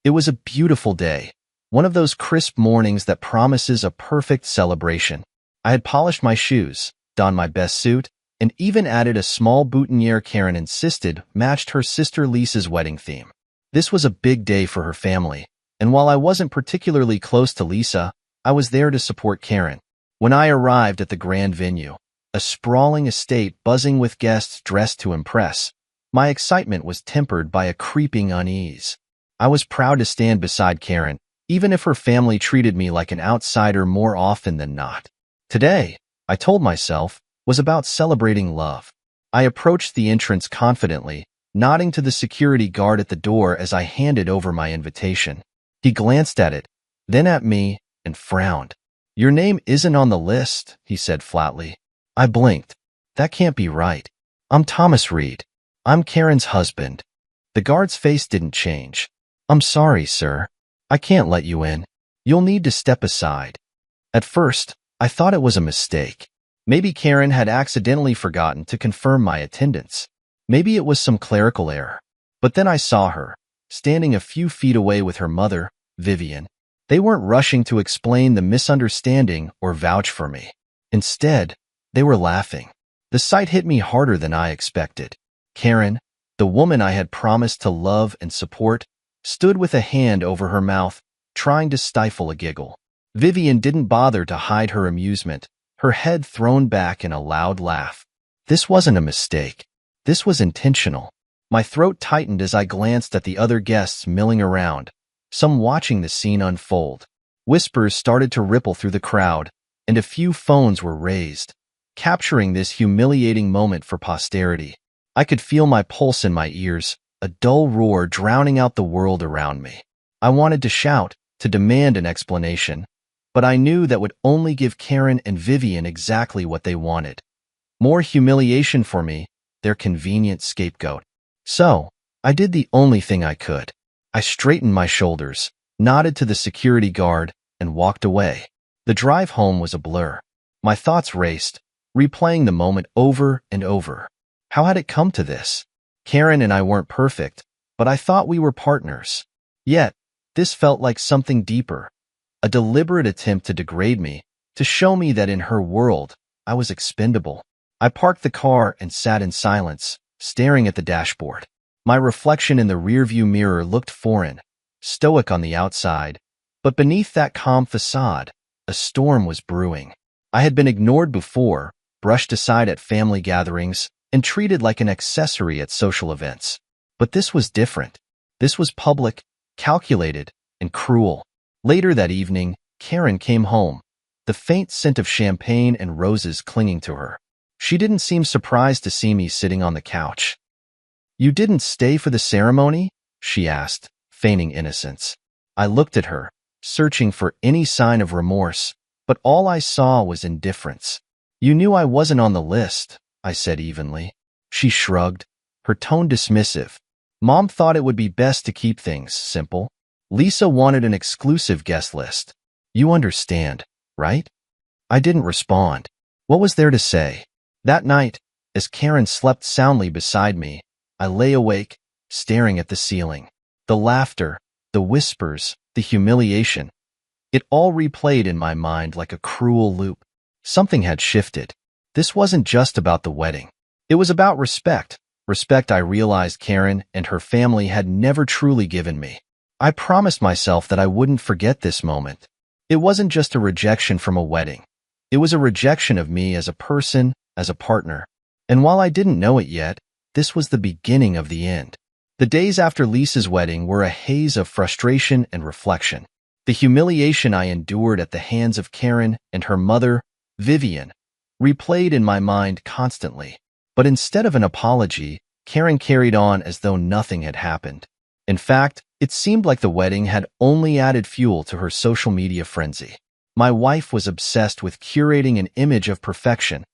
It was a beautiful day, one of those crisp mornings that promises a perfect celebration. I had polished my shoes, donned my best suit, and even added a small boutonniere Karen insisted matched her sister Lisa's wedding theme. This was a big day for her family, and while I wasn't particularly close to Lisa, I was there to support Karen. When I arrived at the grand venue, a sprawling estate buzzing with guests dressed to impress, my excitement was tempered by a creeping unease. I was proud to stand beside Karen, even if her family treated me like an outsider more often than not. Today, I told myself, was about celebrating love. I approached the entrance confidently, nodding to the security guard at the door as I handed over my invitation. He glanced at it, then at me, and frowned. "Your name isn't on the list," he said flatly. I blinked. "That can't be right. I'm Thomas Reed. I'm Karen's husband." The guard's face didn't change. "I'm sorry, sir. I can't let you in. You'll need to step aside." At first, I thought it was a mistake. Maybe Karen had accidentally forgotten to confirm my attendance. Maybe it was some clerical error. But then I saw her, standing a few feet away with her mother, Vivian. They weren't rushing to explain the misunderstanding or vouch for me. Instead, they were laughing. The sight hit me harder than I expected. Karen, the woman I had promised to love and support, stood with a hand over her mouth, trying to stifle a giggle. Vivian didn't bother to hide her amusement, her head thrown back in a loud laugh. This wasn't a mistake. This was intentional. My throat tightened as I glanced at the other guests milling around, some watching the scene unfold. Whispers started to ripple through the crowd, and a few phones were raised, capturing this humiliating moment for posterity. I could feel my pulse in my ears, a dull roar drowning out the world around me. I wanted to shout, to demand an explanation, but I knew that would only give Karen and Vivian exactly what they wanted. More humiliation for me, their convenient scapegoat. So, I did the only thing I could. I straightened my shoulders, nodded to the security guard, and walked away. The drive home was a blur. My thoughts raced, replaying the moment over and over. How had it come to this? Karen and I weren't perfect, but I thought we were partners. Yet, this felt like something deeper, a deliberate attempt to degrade me, to show me that in her world, I was expendable. I parked the car and sat in silence, staring at the dashboard. My reflection in the rearview mirror looked foreign, stoic on the outside, but beneath that calm facade, a storm was brewing. I had been ignored before, brushed aside at family gatherings, and treated like an accessory at social events. But this was different. This was public, calculated, and cruel. Later that evening, Karen came home, the faint scent of champagne and roses clinging to her. She didn't seem surprised to see me sitting on the couch. "You didn't stay for the ceremony?" she asked, feigning innocence. I looked at her, searching for any sign of remorse, but all I saw was indifference. "You knew I wasn't on the list," I said evenly. She shrugged, her tone dismissive. "Mom thought it would be best to keep things simple. Lisa wanted an exclusive guest list. You understand, right?" I didn't respond. What was there to say? That night, as Karen slept soundly beside me, I lay awake, staring at the ceiling. The laughter, the whispers, the humiliation. It all replayed in my mind like a cruel loop. Something had shifted. This wasn't just about the wedding. It was about respect. Respect I realized Karen and her family had never truly given me. I promised myself that I wouldn't forget this moment. It wasn't just a rejection from a wedding. It was a rejection of me as a person, as a partner. And while I didn't know it yet, this was the beginning of the end. The days after Lisa's wedding were a haze of frustration and reflection. The humiliation I endured at the hands of Karen and her mother, Vivian, replayed in my mind constantly. But instead of an apology, Karen carried on as though nothing had happened. In fact, it seemed like the wedding had only added fuel to her social media frenzy. My wife was obsessed with curating an image of perfection,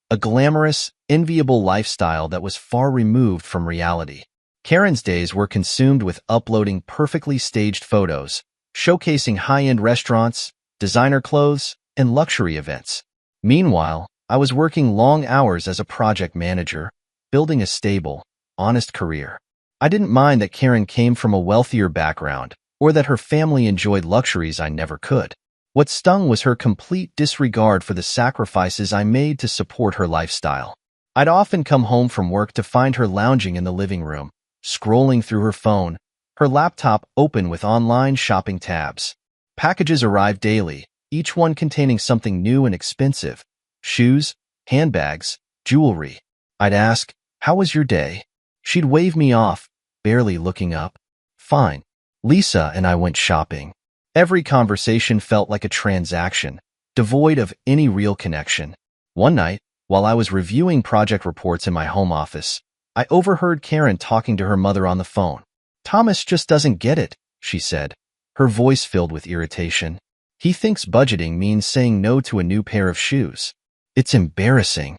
a glamorous, enviable lifestyle that was far removed from reality. Karen's days were consumed with uploading perfectly staged photos, showcasing high-end restaurants, designer clothes, and luxury events. Meanwhile, I was working long hours as a project manager, building a stable, honest career. I didn't mind that Karen came from a wealthier background, or that her family enjoyed luxuries I never could. What stung was her complete disregard for the sacrifices I made to support her lifestyle. I'd often come home from work to find her lounging in the living room, scrolling through her phone, her laptop open with online shopping tabs. Packages arrived daily, each one containing something new and expensive: shoes, handbags, jewelry. I'd ask, "How was your day?" She'd wave me off, barely looking up. "Fine." Lisa and I went shopping. Every conversation felt like a transaction, devoid of any real connection. One night, while I was reviewing project reports in my home office, I overheard Karen talking to her mother on the phone. "Thomas just doesn't get it," she said, her voice filled with irritation. "He thinks budgeting means saying no to a new pair of shoes. It's embarrassing."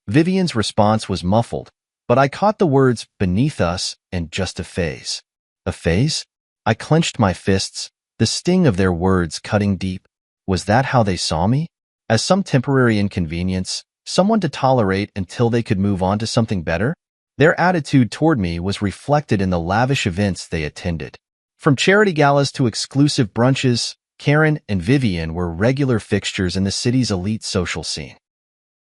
Vivian's response was muffled, but I caught the words "beneath us" and "just a phase." A phase? I clenched my fists, the sting of their words cutting deep. Was that how they saw me? As some temporary inconvenience, someone to tolerate until they could move on to something better? Their attitude toward me was reflected in the lavish events they attended. From charity galas to exclusive brunches, Karen and Vivian were regular fixtures in the city's elite social scene.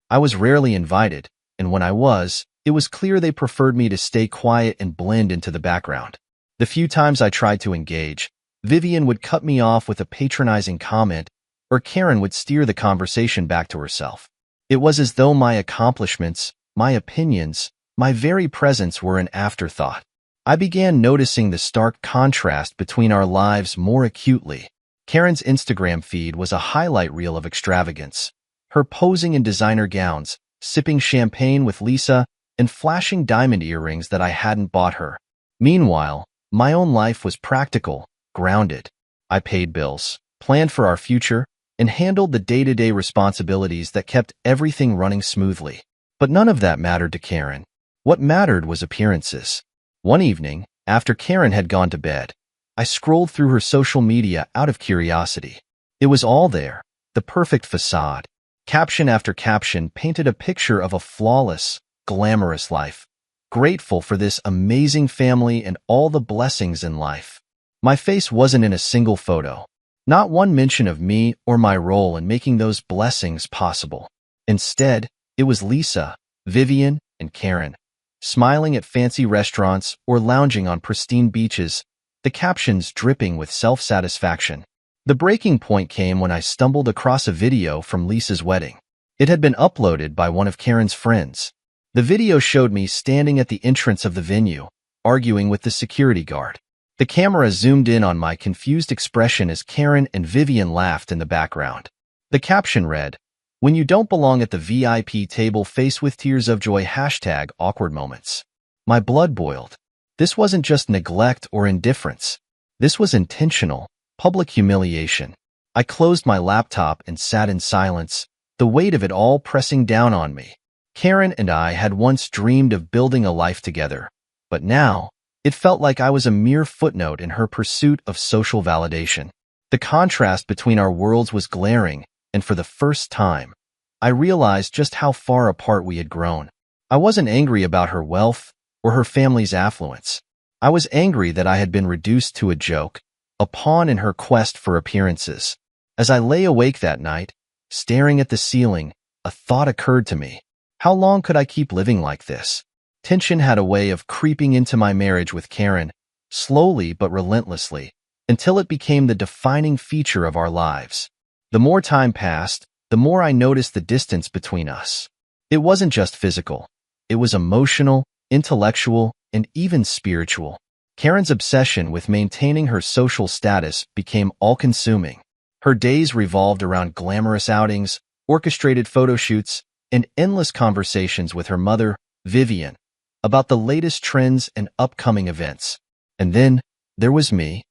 I was rarely invited, and when I was, it was clear they preferred me to stay quiet and blend into the background. The few times I tried to engage, Vivian would cut me off with a patronizing comment, or Karen would steer the conversation back to herself. It was as though my accomplishments, my opinions, my very presence were an afterthought. I began noticing the stark contrast between our lives more acutely. Karen's Instagram feed was a highlight reel of extravagance. Her posing in designer gowns, sipping champagne with Lisa, and flashing diamond earrings that I hadn't bought her. Meanwhile, my own life was practical, grounded. I paid bills, planned for our future, and handled the day-to-day responsibilities that kept everything running smoothly. But none of that mattered to Karen. What mattered was appearances. One evening, after Karen had gone to bed, I scrolled through her social media out of curiosity. It was all there, the perfect facade. Caption after caption painted a picture of a flawless, glamorous life, grateful for this amazing family and all the blessings in life. My face wasn't in a single photo. Not one mention of me or my role in making those blessings possible. Instead, it was Lisa, Vivian, and Karen, smiling at fancy restaurants or lounging on pristine beaches, the captions dripping with self-satisfaction. The breaking point came when I stumbled across a video from Lisa's wedding. It had been uploaded by one of Karen's friends. The video showed me standing at the entrance of the venue, arguing with the security guard. The camera zoomed in on my confused expression as Karen and Vivian laughed in the background. The caption read, "When you don't belong at the VIP table, face with tears of joy, #awkward moments." My blood boiled. This wasn't just neglect or indifference. This was intentional, public humiliation. I closed my laptop and sat in silence, the weight of it all pressing down on me. Karen and I had once dreamed of building a life together, but now, it felt like I was a mere footnote in her pursuit of social validation. The contrast between our worlds was glaring, and for the first time, I realized just how far apart we had grown. I wasn't angry about her wealth or her family's affluence. I was angry that I had been reduced to a joke, a pawn in her quest for appearances. As I lay awake that night, staring at the ceiling, a thought occurred to me. How long could I keep living like this? Tension had a way of creeping into my marriage with Karen, slowly but relentlessly, until it became the defining feature of our lives. The more time passed, the more I noticed the distance between us. It wasn't just physical. It was emotional, intellectual, and even spiritual. Karen's obsession with maintaining her social status became all-consuming. Her days revolved around glamorous outings, orchestrated photo shoots, and endless conversations with her mother, Vivian, about the latest trends and upcoming events. And then, there was me,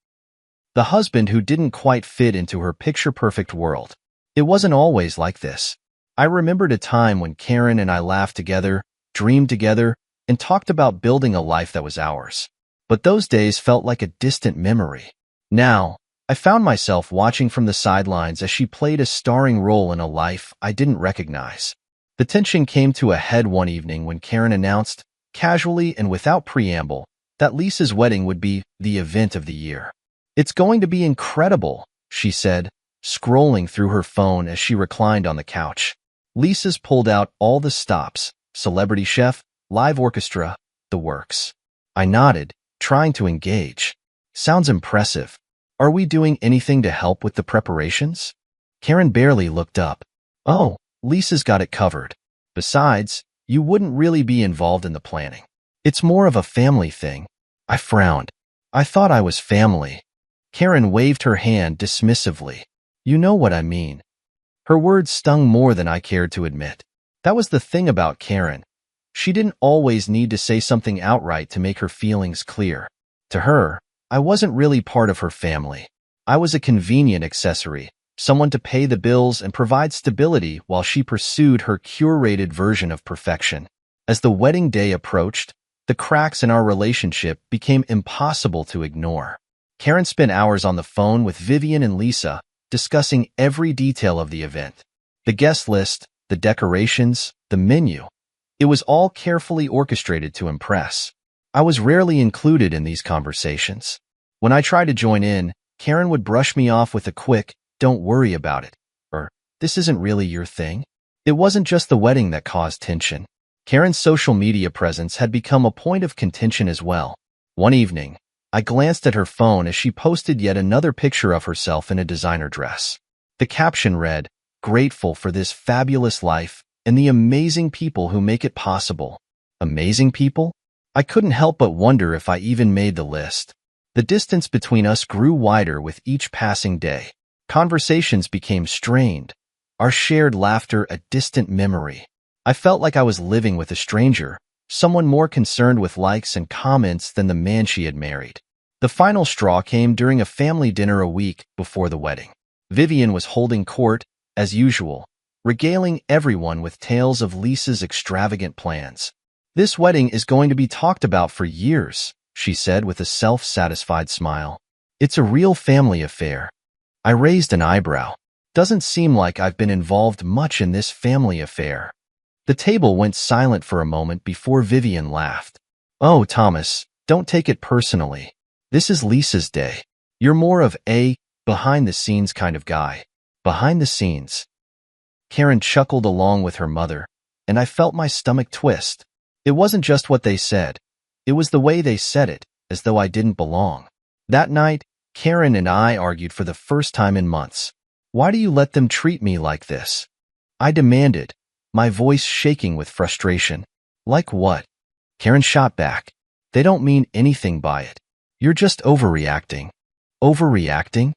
the husband who didn't quite fit into her picture-perfect world. It wasn't always like this. I remembered a time when Karen and I laughed together, dreamed together, and talked about building a life that was ours. But those days felt like a distant memory. Now, I found myself watching from the sidelines as she played a starring role in a life I didn't recognize. The tension came to a head one evening when Karen announced, casually and without preamble, that Lisa's wedding would be the event of the year. It's going to be incredible, she said, scrolling through her phone as she reclined on the couch. Lisa's pulled out all the stops, celebrity chef, live orchestra, the works. I nodded, trying to engage. Sounds impressive. Are we doing anything to help with the preparations? Karen barely looked up. Oh, Lisa's got it covered. Besides, you wouldn't really be involved in the planning. It's more of a family thing. I frowned. I thought I was family. Karen waved her hand dismissively. You know what I mean. Her words stung more than I cared to admit. That was the thing about Karen. She didn't always need to say something outright to make her feelings clear. To her, I wasn't really part of her family. I was a convenient accessory, someone to pay the bills and provide stability while she pursued her curated version of perfection. As the wedding day approached, the cracks in our relationship became impossible to ignore. Karen spent hours on the phone with Vivian and Lisa, discussing every detail of the event. The guest list, the decorations, the menu. It was all carefully orchestrated to impress. I was rarely included in these conversations. When I tried to join in, Karen would brush me off with a quick, "Don't worry about it," or "This isn't really your thing." It wasn't just the wedding that caused tension. Karen's social media presence had become a point of contention as well. One evening, I glanced at her phone as she posted yet another picture of herself in a designer dress. The caption read, "Grateful for this fabulous life and the amazing people who make it possible." Amazing people? I couldn't help but wonder if I even made the list. The distance between us grew wider with each passing day. Conversations became strained, our shared laughter a distant memory. I felt like I was living with a stranger, someone more concerned with likes and comments than the man she had married. The final straw came during a family dinner a week before the wedding. Vivian was holding court, as usual, regaling everyone with tales of Lisa's extravagant plans. "This wedding is going to be talked about for years," she said with a self-satisfied smile. "It's a real family affair." I raised an eyebrow. Doesn't seem like I've been involved much in this family affair. The table went silent for a moment before Vivian laughed. "Oh, Thomas, don't take it personally. This is Lisa's day. You're more of a behind-the-scenes kind of guy." Behind the scenes. Karen chuckled along with her mother, and I felt my stomach twist. It wasn't just what they said. It was the way they said it, as though I didn't belong. That night, Karen and I argued for the first time in months. "Why do you let them treat me like this?" I demanded, my voice shaking with frustration. "Like what?" Karen shot back. "They don't mean anything by it. You're just overreacting." "Overreacting?"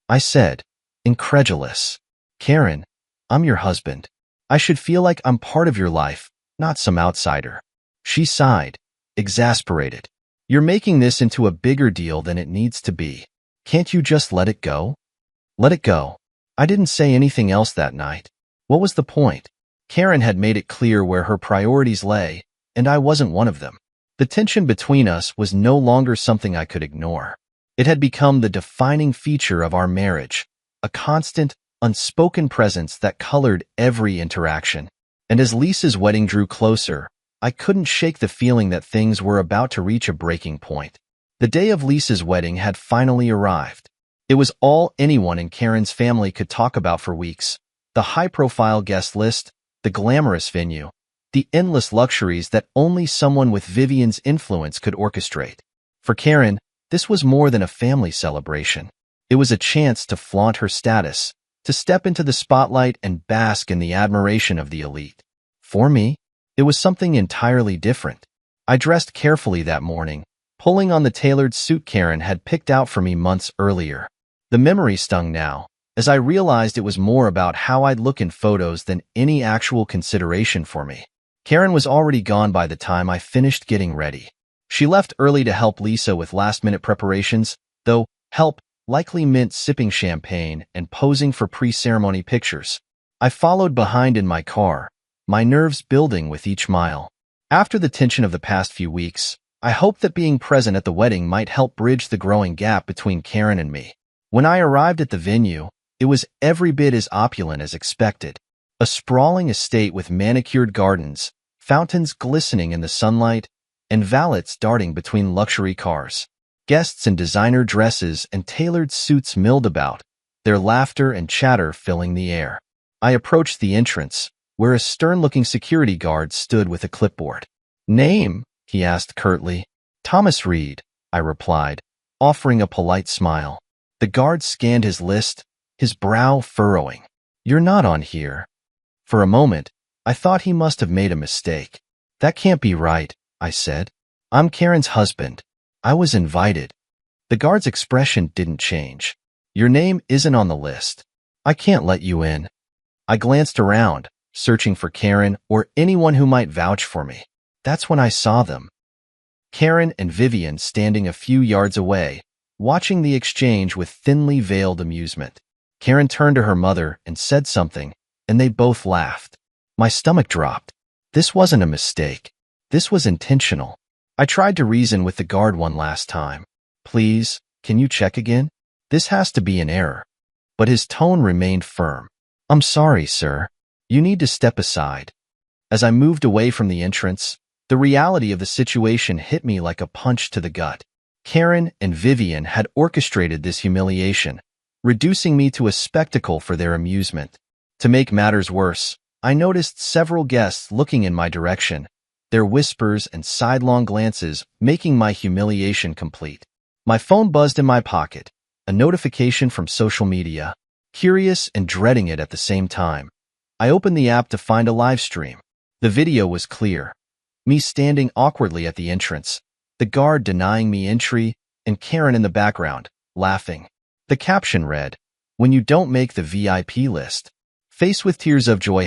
I said, incredulous. "Karen, I'm your husband. I should feel like I'm part of your life, not some outsider." She sighed, exasperated. "You're making this into a bigger deal than it needs to be. Can't you just let it go?" Let it go. I didn't say anything else that night. What was the point? Karen had made it clear where her priorities lay, and I wasn't one of them. The tension between us was no longer something I could ignore. It had become the defining feature of our marriage, a constant, unspoken presence that colored every interaction. And as Lisa's wedding drew closer, I couldn't shake the feeling that things were about to reach a breaking point. The day of Lisa's wedding had finally arrived. It was all anyone in Karen's family could talk about for weeks. The high-profile guest list, the glamorous venue, the endless luxuries that only someone with Vivian's influence could orchestrate. For Karen, this was more than a family celebration. It was a chance to flaunt her status, to step into the spotlight and bask in the admiration of the elite. For me, it was something entirely different. I dressed carefully that morning, pulling on the tailored suit Karen had picked out for me months earlier. The memory stung now, as I realized it was more about how I'd look in photos than any actual consideration for me. Karen was already gone by the time I finished getting ready. She left early to help Lisa with last-minute preparations, though help likely meant sipping champagne and posing for pre-ceremony pictures. I followed behind in my car, my nerves building with each mile. After the tension of the past few weeks, I hoped that being present at the wedding might help bridge the growing gap between Karen and me. When I arrived at the venue, it was every bit as opulent as expected. A sprawling estate with manicured gardens, fountains glistening in the sunlight, and valets darting between luxury cars. Guests in designer dresses and tailored suits milled about, their laughter and chatter filling the air. I approached the entrance, where a stern-looking security guard stood with a clipboard. "Name?" he asked curtly. "Thomas Reed," I replied, offering a polite smile. The guard scanned his list, his brow furrowing. "You're not on here." For a moment, I thought he must have made a mistake. "That can't be right," I said. "I'm Karen's husband. I was invited." The guard's expression didn't change. "Your name isn't on the list. I can't let you in." I glanced around, searching for Karen or anyone who might vouch for me. That's when I saw them. Karen and Vivian standing a few yards away, watching the exchange with thinly veiled amusement. Karen turned to her mother and said something, and they both laughed. My stomach dropped. This wasn't a mistake. This was intentional. I tried to reason with the guard one last time. "Please, can you check again? This has to be an error." But his tone remained firm. "I'm sorry, sir. You need to step aside." As I moved away from the entrance, the reality of the situation hit me like a punch to the gut. Karen and Vivian had orchestrated this humiliation, reducing me to a spectacle for their amusement. To make matters worse, I noticed several guests looking in my direction, their whispers and sidelong glances making my humiliation complete. My phone buzzed in my pocket, a notification from social media. Curious and dreading it at the same time, I opened the app to find a live stream. The video was clear. Me standing awkwardly at the entrance, the guard denying me entry, and Karen in the background, laughing. The caption read, "When you don't make the VIP list. Face with tears of joy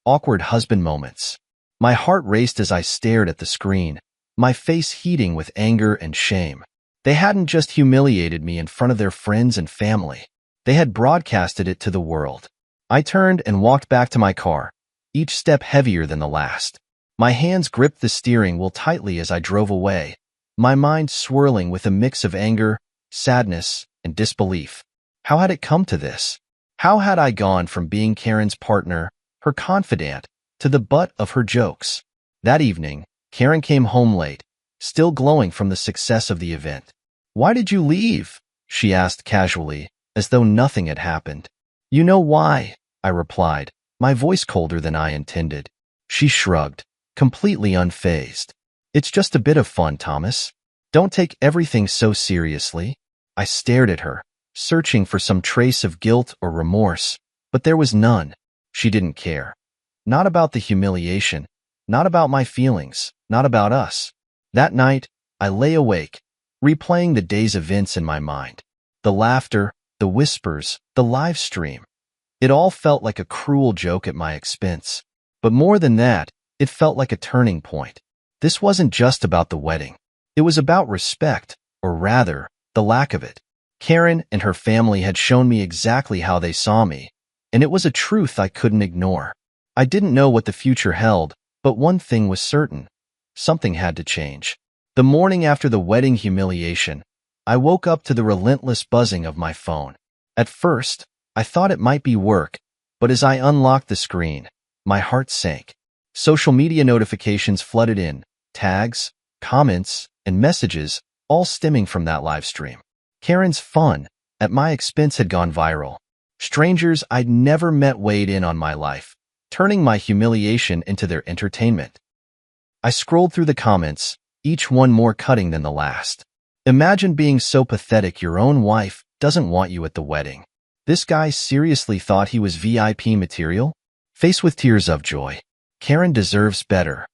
#awkward husband moments." My heart raced as I stared at the screen, my face heating with anger and shame. They hadn't just humiliated me in front of their friends and family. They had broadcasted it to the world. I turned and walked back to my car, each step heavier than the last. My hands gripped the steering wheel tightly as I drove away, my mind swirling with a mix of anger, sadness, and disbelief. How had it come to this? How had I gone from being Karen's partner, her confidant, to the butt of her jokes? That evening, Karen came home late, still glowing from the success of the event. "Why did you leave?" she asked casually, as though nothing had happened. "You know why," I replied, my voice colder than I intended. She shrugged, completely unfazed. "It's just a bit of fun, Thomas. Don't take everything so seriously." I stared at her, searching for some trace of guilt or remorse, but there was none. She didn't care. Not about the humiliation, not about my feelings, not about us. That night, I lay awake, replaying the day's events in my mind. The laughter, the whispers, the live stream. It all felt like a cruel joke at my expense. But more than that, it felt like a turning point. This wasn't just about the wedding. It was about respect, or rather, the lack of it. Karen and her family had shown me exactly how they saw me, and it was a truth I couldn't ignore. I didn't know what the future held, but one thing was certain. Something had to change. The morning after the wedding humiliation, I woke up to the relentless buzzing of my phone. At first, I thought it might be work, but as I unlocked the screen, my heart sank. Social media notifications flooded in, tags, comments, and messages, all stemming from that live stream. Karen's fun, at my expense, had gone viral. Strangers I'd never met weighed in on my life, turning my humiliation into their entertainment. I scrolled through the comments, each one more cutting than the last. Imagine being so pathetic your own wife doesn't want you at the wedding. This guy seriously thought he was VIP material? Face with tears of joy. Karen deserves better.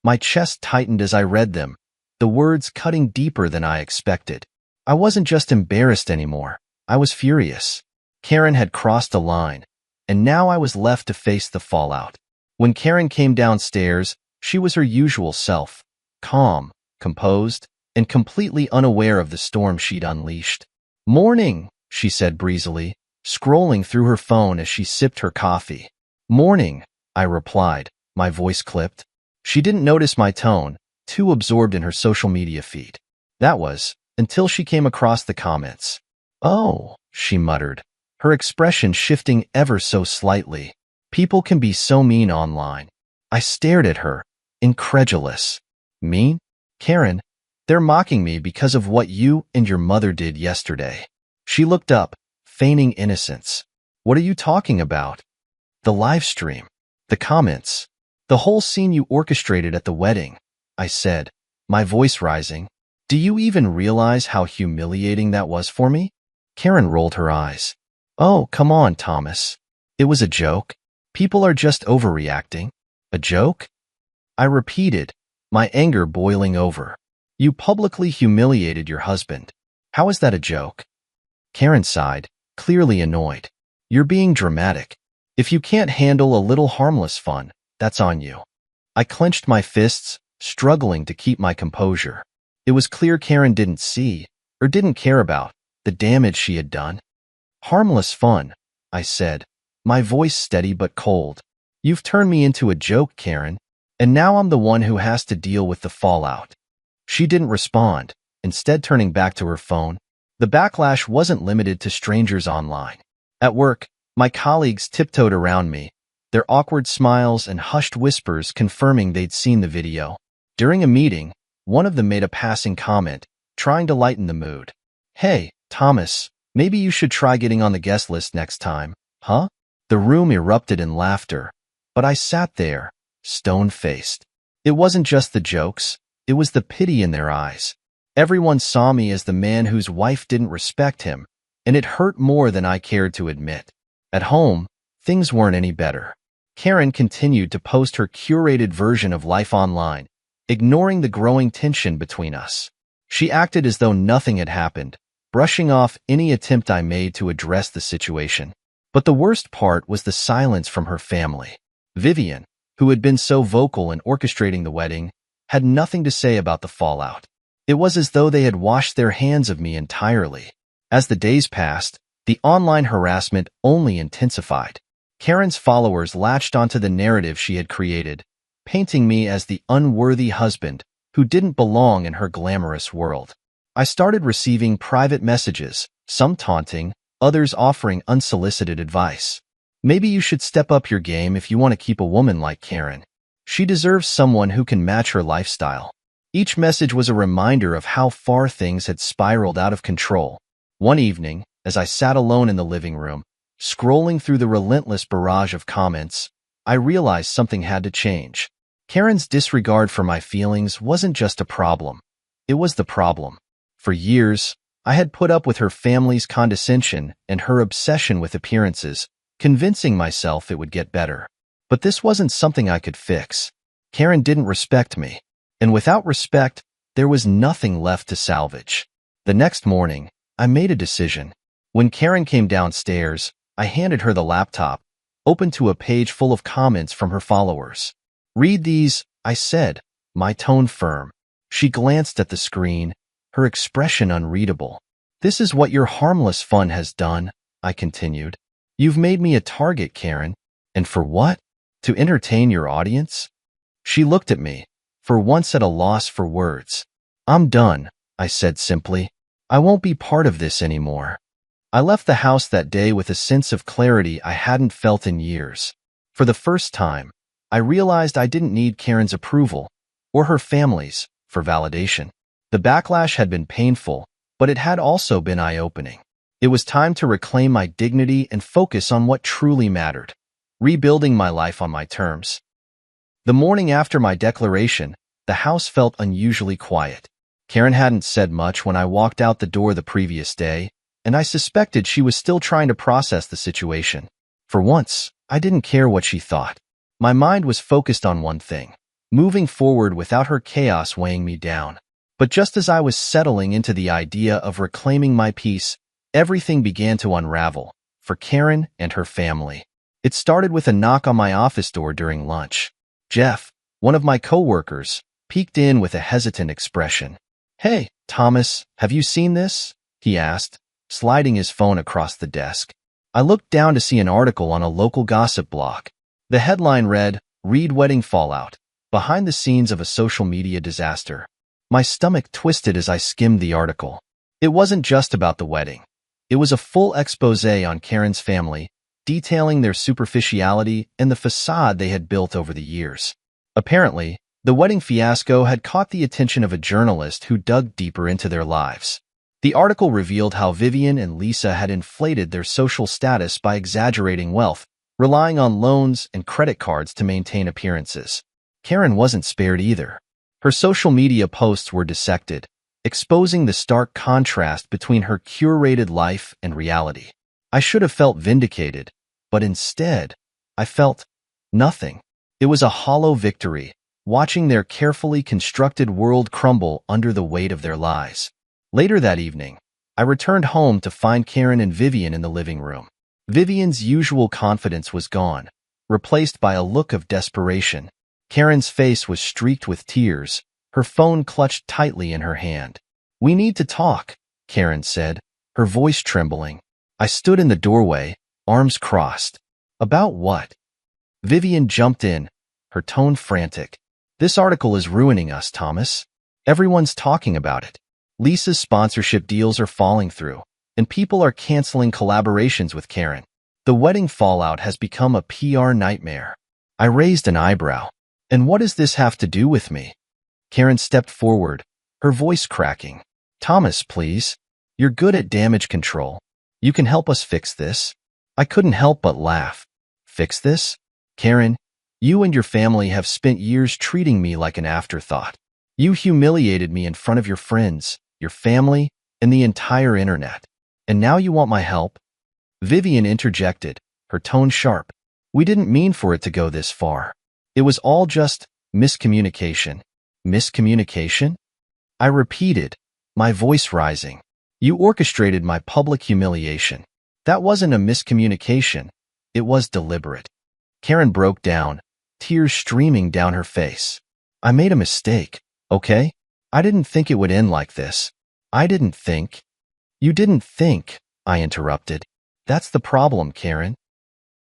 My chest tightened as I read them, the words cutting deeper than I expected. I wasn't just embarrassed anymore. I was furious. Karen had crossed a line, and now I was left to face the fallout. When Karen came downstairs, she was her usual self, calm, composed, and completely unaware of the storm she'd unleashed. "Morning," she said breezily, scrolling through her phone as she sipped her coffee. "Morning," I replied, my voice clipped. She didn't notice my tone, too absorbed in her social media feed. That was, until she came across the comments. "Oh," she muttered, her expression shifting ever so slightly. "People can be so mean online." I stared at her, incredulous. "Mean? Karen, They're mocking me because of what you and your mother did yesterday. She looked up, feigning innocence. What are you talking about? The live stream. The comments. The whole scene you orchestrated at the wedding, I said, my voice rising. Do you even realize how humiliating that was for me? Karen rolled her eyes. Oh, come on, Thomas. It was a joke. People are just overreacting. A joke? I repeated, my anger boiling over. You publicly humiliated your husband. How is that a joke? Karen sighed, clearly annoyed. You're being dramatic. If you can't handle a little harmless fun, that's on you. I clenched my fists, struggling to keep my composure. It was clear Karen didn't see, or didn't care about, the damage she had done. Harmless fun, I said, my voice steady but cold. You've turned me into a joke, Karen, and now I'm the one who has to deal with the fallout. She didn't respond, instead turning back to her phone. The backlash wasn't limited to strangers online. At work, my colleagues tiptoed around me, their awkward smiles and hushed whispers confirming they'd seen the video. During a meeting, one of them made a passing comment, trying to lighten the mood. Hey, Thomas, maybe you should try getting on the guest list next time, huh? The room erupted in laughter, but I sat there, stone-faced. It wasn't just the jokes, it was the pity in their eyes. Everyone saw me as the man whose wife didn't respect him, and it hurt more than I cared to admit. At home, things weren't any better. Karen continued to post her curated version of life online, ignoring the growing tension between us. She acted as though nothing had happened, brushing off any attempt I made to address the situation. But the worst part was the silence from her family. Vivian, who had been so vocal in orchestrating the wedding, had nothing to say about the fallout. It was as though they had washed their hands of me entirely. As the days passed, the online harassment only intensified. Karen's followers latched onto the narrative she had created, painting me as the unworthy husband who didn't belong in her glamorous world. I started receiving private messages, some taunting, others offering unsolicited advice. Maybe you should step up your game if you want to keep a woman like Karen. She deserves someone who can match her lifestyle. Each message was a reminder of how far things had spiraled out of control. One evening, as I sat alone in the living room, scrolling through the relentless barrage of comments, I realized something had to change. Karen's disregard for my feelings wasn't just a problem. It was the problem. For years, I had put up with her family's condescension and her obsession with appearances, convincing myself it would get better. But this wasn't something I could fix. Karen didn't respect me, and without respect, there was nothing left to salvage. The next morning, I made a decision. When Karen came downstairs, I handed her the laptop, open to a page full of comments from her followers. Read these, I said, my tone firm. She glanced at the screen, her expression unreadable. This is what your harmless fun has done, I continued. You've made me a target, Karen. And for what? To entertain your audience? She looked at me, for once at a loss for words. I'm done, I said simply. I won't be part of this anymore. I left the house that day with a sense of clarity I hadn't felt in years. For the first time, I realized I didn't need Karen's approval, or her family's, for validation. The backlash had been painful, but it had also been eye-opening. It was time to reclaim my dignity and focus on what truly mattered, rebuilding my life on my terms. The morning after my declaration, the house felt unusually quiet. Karen hadn't said much when I walked out the door the previous day, and I suspected she was still trying to process the situation. For once, I didn't care what she thought. My mind was focused on one thing, moving forward without her chaos weighing me down. But just as I was settling into the idea of reclaiming my peace, everything began to unravel, for Karen and her family. It started with a knock on my office door during lunch. Jeff, one of my coworkers, peeked in with a hesitant expression. Hey, Thomas, have you seen this? He asked, sliding his phone across the desk. I looked down to see an article on a local gossip blog. The headline read, Reed Wedding Fallout, Behind the Scenes of a Social Media Disaster. My stomach twisted as I skimmed the article. It wasn't just about the wedding. It was a full expose on Karen's family, detailing their superficiality and the facade they had built over the years. Apparently, The wedding fiasco had caught the attention of a journalist who dug deeper into their lives. The article revealed how Vivian and Lisa had inflated their social status by exaggerating wealth, relying on loans and credit cards to maintain appearances. Karen wasn't spared either. Her social media posts were dissected, exposing the stark contrast between her curated life and reality. I should have felt vindicated, but instead, I felt nothing. It was a hollow victory, watching their carefully constructed world crumble under the weight of their lies. Later that evening, I returned home to find Karen and Vivian in the living room. Vivian's usual confidence was gone, replaced by a look of desperation. Karen's face was streaked with tears, her phone clutched tightly in her hand. "We need to talk," Karen said, her voice trembling. I stood in the doorway, arms crossed. "About what?" Vivian jumped in, her tone frantic. "This article is ruining us, Thomas. Everyone's talking about it. Lisa's sponsorship deals are falling through, and people are canceling collaborations with Karen. The wedding fallout has become a PR nightmare." I raised an eyebrow. "And what does this have to do with me?" Karen stepped forward, her voice cracking. "Thomas, please. You're good at damage control. You can help us fix this." I couldn't help but laugh. "Fix this? Karen, you and your family have spent years treating me like an afterthought. You humiliated me in front of your friends, your family, and the entire internet. And now you want my help?" Vivian interjected, her tone sharp. "We didn't mean for it to go this far. It was all just miscommunication." "Miscommunication?" I repeated, my voice rising. "You orchestrated my public humiliation. That wasn't a miscommunication. It was deliberate." Karen broke down, tears streaming down her face. "I made a mistake, okay? I didn't think it would end like this. I didn't think." "You didn't think," I interrupted. "That's the problem, Karen.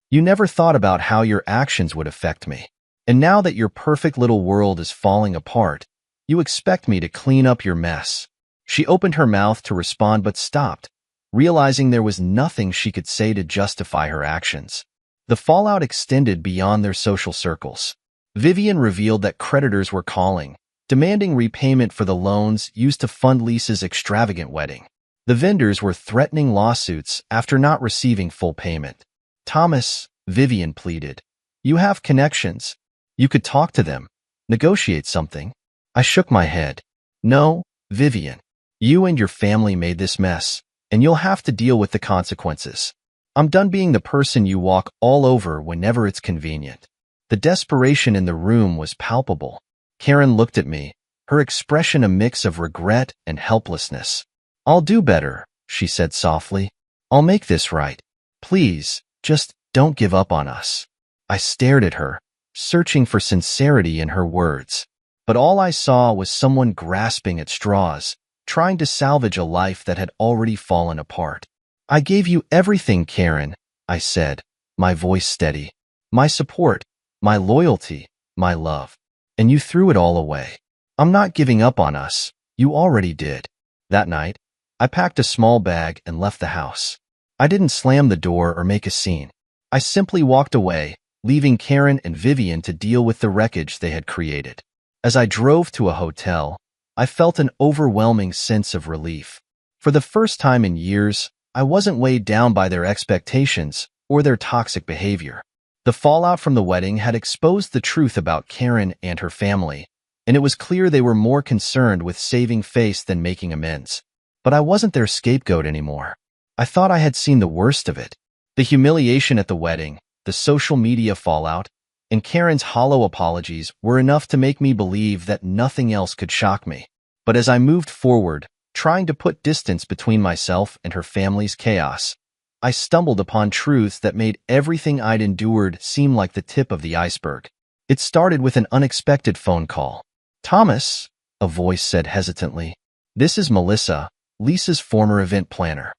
You never thought about how your actions would affect me. And now that your perfect little world is falling apart, you expect me to clean up your mess." She opened her mouth to respond but stopped, realizing there was nothing she could say to justify her actions. The fallout extended beyond their social circles. Vivian revealed that creditors were calling, demanding repayment for the loans used to fund Lisa's extravagant wedding. The vendors were threatening lawsuits after not receiving full payment. "Thomas," Vivian pleaded, "you have connections. You could talk to them, negotiate something." I shook my head. "No, Vivian. You and your family made this mess, and you'll have to deal with the consequences. I'm done being the person you walk all over whenever it's convenient." The desperation in the room was palpable. Karen looked at me, her expression a mix of regret and helplessness. "I'll do better," she said softly. "I'll make this right. Please, just don't give up on us." I stared at her, searching for sincerity in her words. But all I saw was someone grasping at straws, trying to salvage a life that had already fallen apart. "I gave you everything, Karen," I said, my voice steady. "My support, my loyalty, my love. And you threw it all away. I'm not giving up on us. You already did." That night, I packed a small bag and left the house. I didn't slam the door or make a scene. I simply walked away, leaving Karen and Vivian to deal with the wreckage they had created. As I drove to a hotel, I felt an overwhelming sense of relief. For the first time in years, I wasn't weighed down by their expectations or their toxic behavior. The fallout from the wedding had exposed the truth about Karen and her family, and it was clear they were more concerned with saving face than making amends. But I wasn't their scapegoat anymore. I thought I had seen the worst of it. The humiliation at the wedding, the social media fallout, and Karen's hollow apologies were enough to make me believe that nothing else could shock me. But as I moved forward, trying to put distance between myself and her family's chaos, I stumbled upon truths that made everything I'd endured seem like the tip of the iceberg. It started with an unexpected phone call. "Thomas," a voice said hesitantly, "this is Melissa, Lisa's former event planner."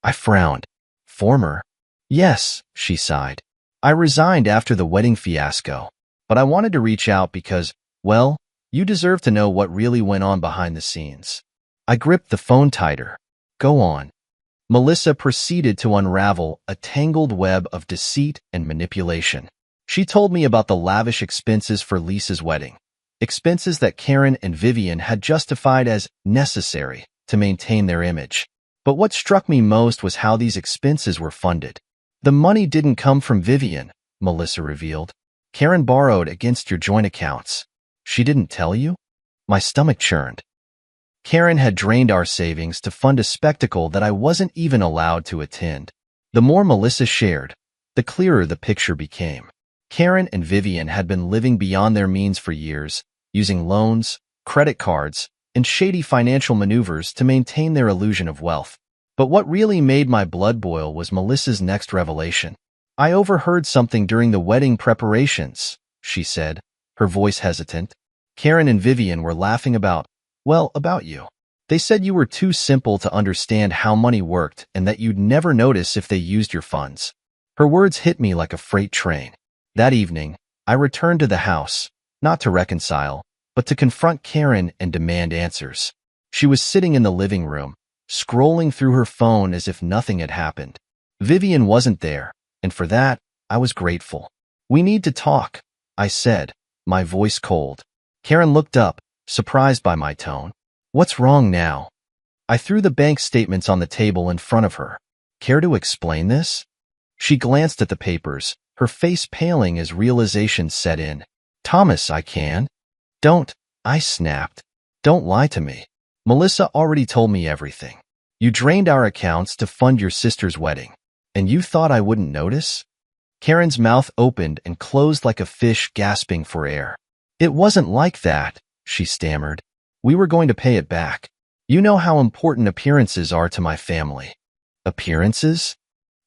I frowned. "Former?" "Yes," she sighed. "I resigned after the wedding fiasco, but I wanted to reach out because, well, you deserve to know what really went on behind the scenes." I gripped the phone tighter. "Go on." Melissa proceeded to unravel a tangled web of deceit and manipulation. She told me about the lavish expenses for Lisa's wedding, expenses that Karen and Vivian had justified as necessary to maintain their image. But what struck me most was how these expenses were funded. The money didn't come from Vivian, Melissa revealed. Karen borrowed against your joint accounts. She didn't tell you? My stomach churned. Karen had drained our savings to fund a spectacle that I wasn't even allowed to attend. The more Melissa shared, the clearer the picture became. Karen and Vivian had been living beyond their means for years, using loans, credit cards, and shady financial maneuvers to maintain their illusion of wealth. But what really made my blood boil was Melissa's next revelation. I overheard something during the wedding preparations, she said, her voice hesitant. Karen and Vivian were laughing about you. They said you were too simple to understand how money worked and that you'd never notice if they used your funds. Her words hit me like a freight train. That evening, I returned to the house, not to reconcile, but to confront Karen and demand answers. She was sitting in the living room, scrolling through her phone as if nothing had happened. Vivian wasn't there, and for that, I was grateful. We need to talk, I said, my voice cold. Karen looked up, surprised by my tone. What's wrong now? I threw the bank statements on the table in front of her. Care to explain this? She glanced at the papers, her face paling as realization set in. Thomas, I can. Don't, I snapped. Don't lie to me. Melissa already told me everything. You drained our accounts to fund your sister's wedding. And you thought I wouldn't notice? Karen's mouth opened and closed like a fish gasping for air. It wasn't like that, she stammered. We were going to pay it back. You know how important appearances are to my family. Appearances?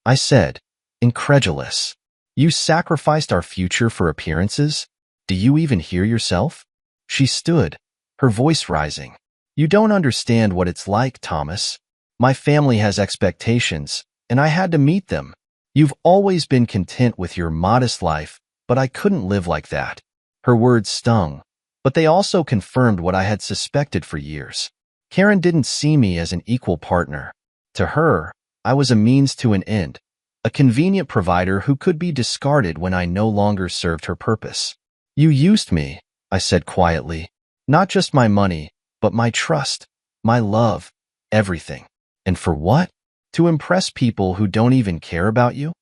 I said, incredulous. You sacrificed our future for appearances? Do you even hear yourself? She stood, her voice rising. You don't understand what it's like, Thomas. My family has expectations, and I had to meet them. You've always been content with your modest life, but I couldn't live like that. Her words stung, but they also confirmed what I had suspected for years. Karen didn't see me as an equal partner. To her, I was a means to an end, a convenient provider who could be discarded when I no longer served her purpose. You used me, I said quietly. Not just my money, but my trust, my love, everything. And for what? To impress people who don't even care about you?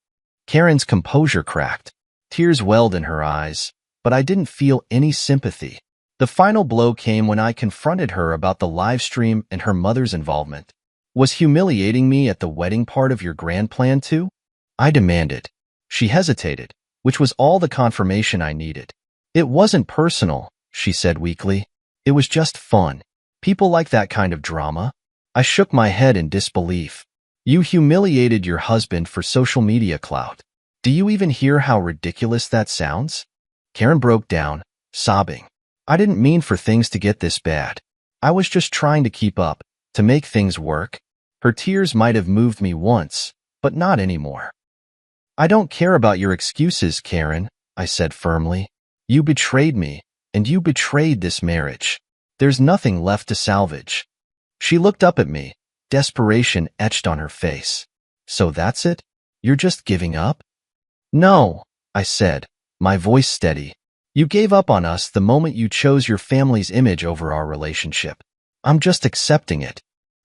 Karen's composure cracked. Tears welled in her eyes, but I didn't feel any sympathy. The final blow came when I confronted her about the live stream and her mother's involvement. Was humiliating me at the wedding part of your grand plan too? I demanded. She hesitated, which was all the confirmation I needed. It wasn't personal, she said weakly. It was just fun. People like that kind of drama. I shook my head in disbelief. You humiliated your husband for social media clout. Do you even hear how ridiculous that sounds? Karen broke down, sobbing. I didn't mean for things to get this bad. I was just trying to keep up, to make things work. Her tears might have moved me once, but not anymore. I don't care about your excuses, Karen, I said firmly. You betrayed me, and you betrayed this marriage. There's nothing left to salvage. She looked up at me, desperation etched on her face. So that's it? You're just giving up? No, I said, my voice steady. You gave up on us the moment you chose your family's image over our relationship. I'm just accepting it.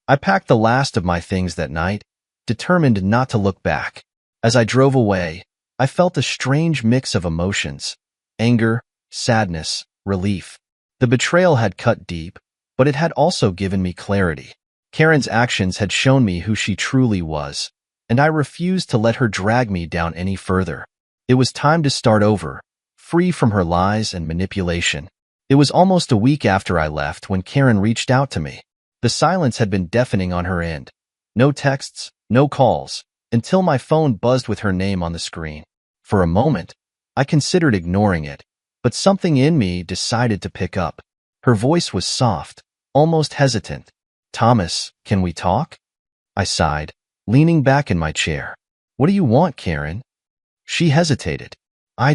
I packed the last of my things that night, determined not to look back. As I drove away, I felt a strange mix of emotions. Anger, sadness, relief. The betrayal had cut deep, but it had also given me clarity. Karen's actions had shown me who she truly was, and I refused to let her drag me down any further. It was time to start over, free from her lies and manipulation. It was almost a week after I left when Karen reached out to me. The silence had been deafening on her end. No texts, no calls, until my phone buzzed with her name on the screen. For a moment, I considered ignoring it, but something in me decided to pick up. Her voice was soft, almost hesitant. Thomas, can we talk? I sighed, leaning back in my chair. What do you want, Karen? She hesitated. I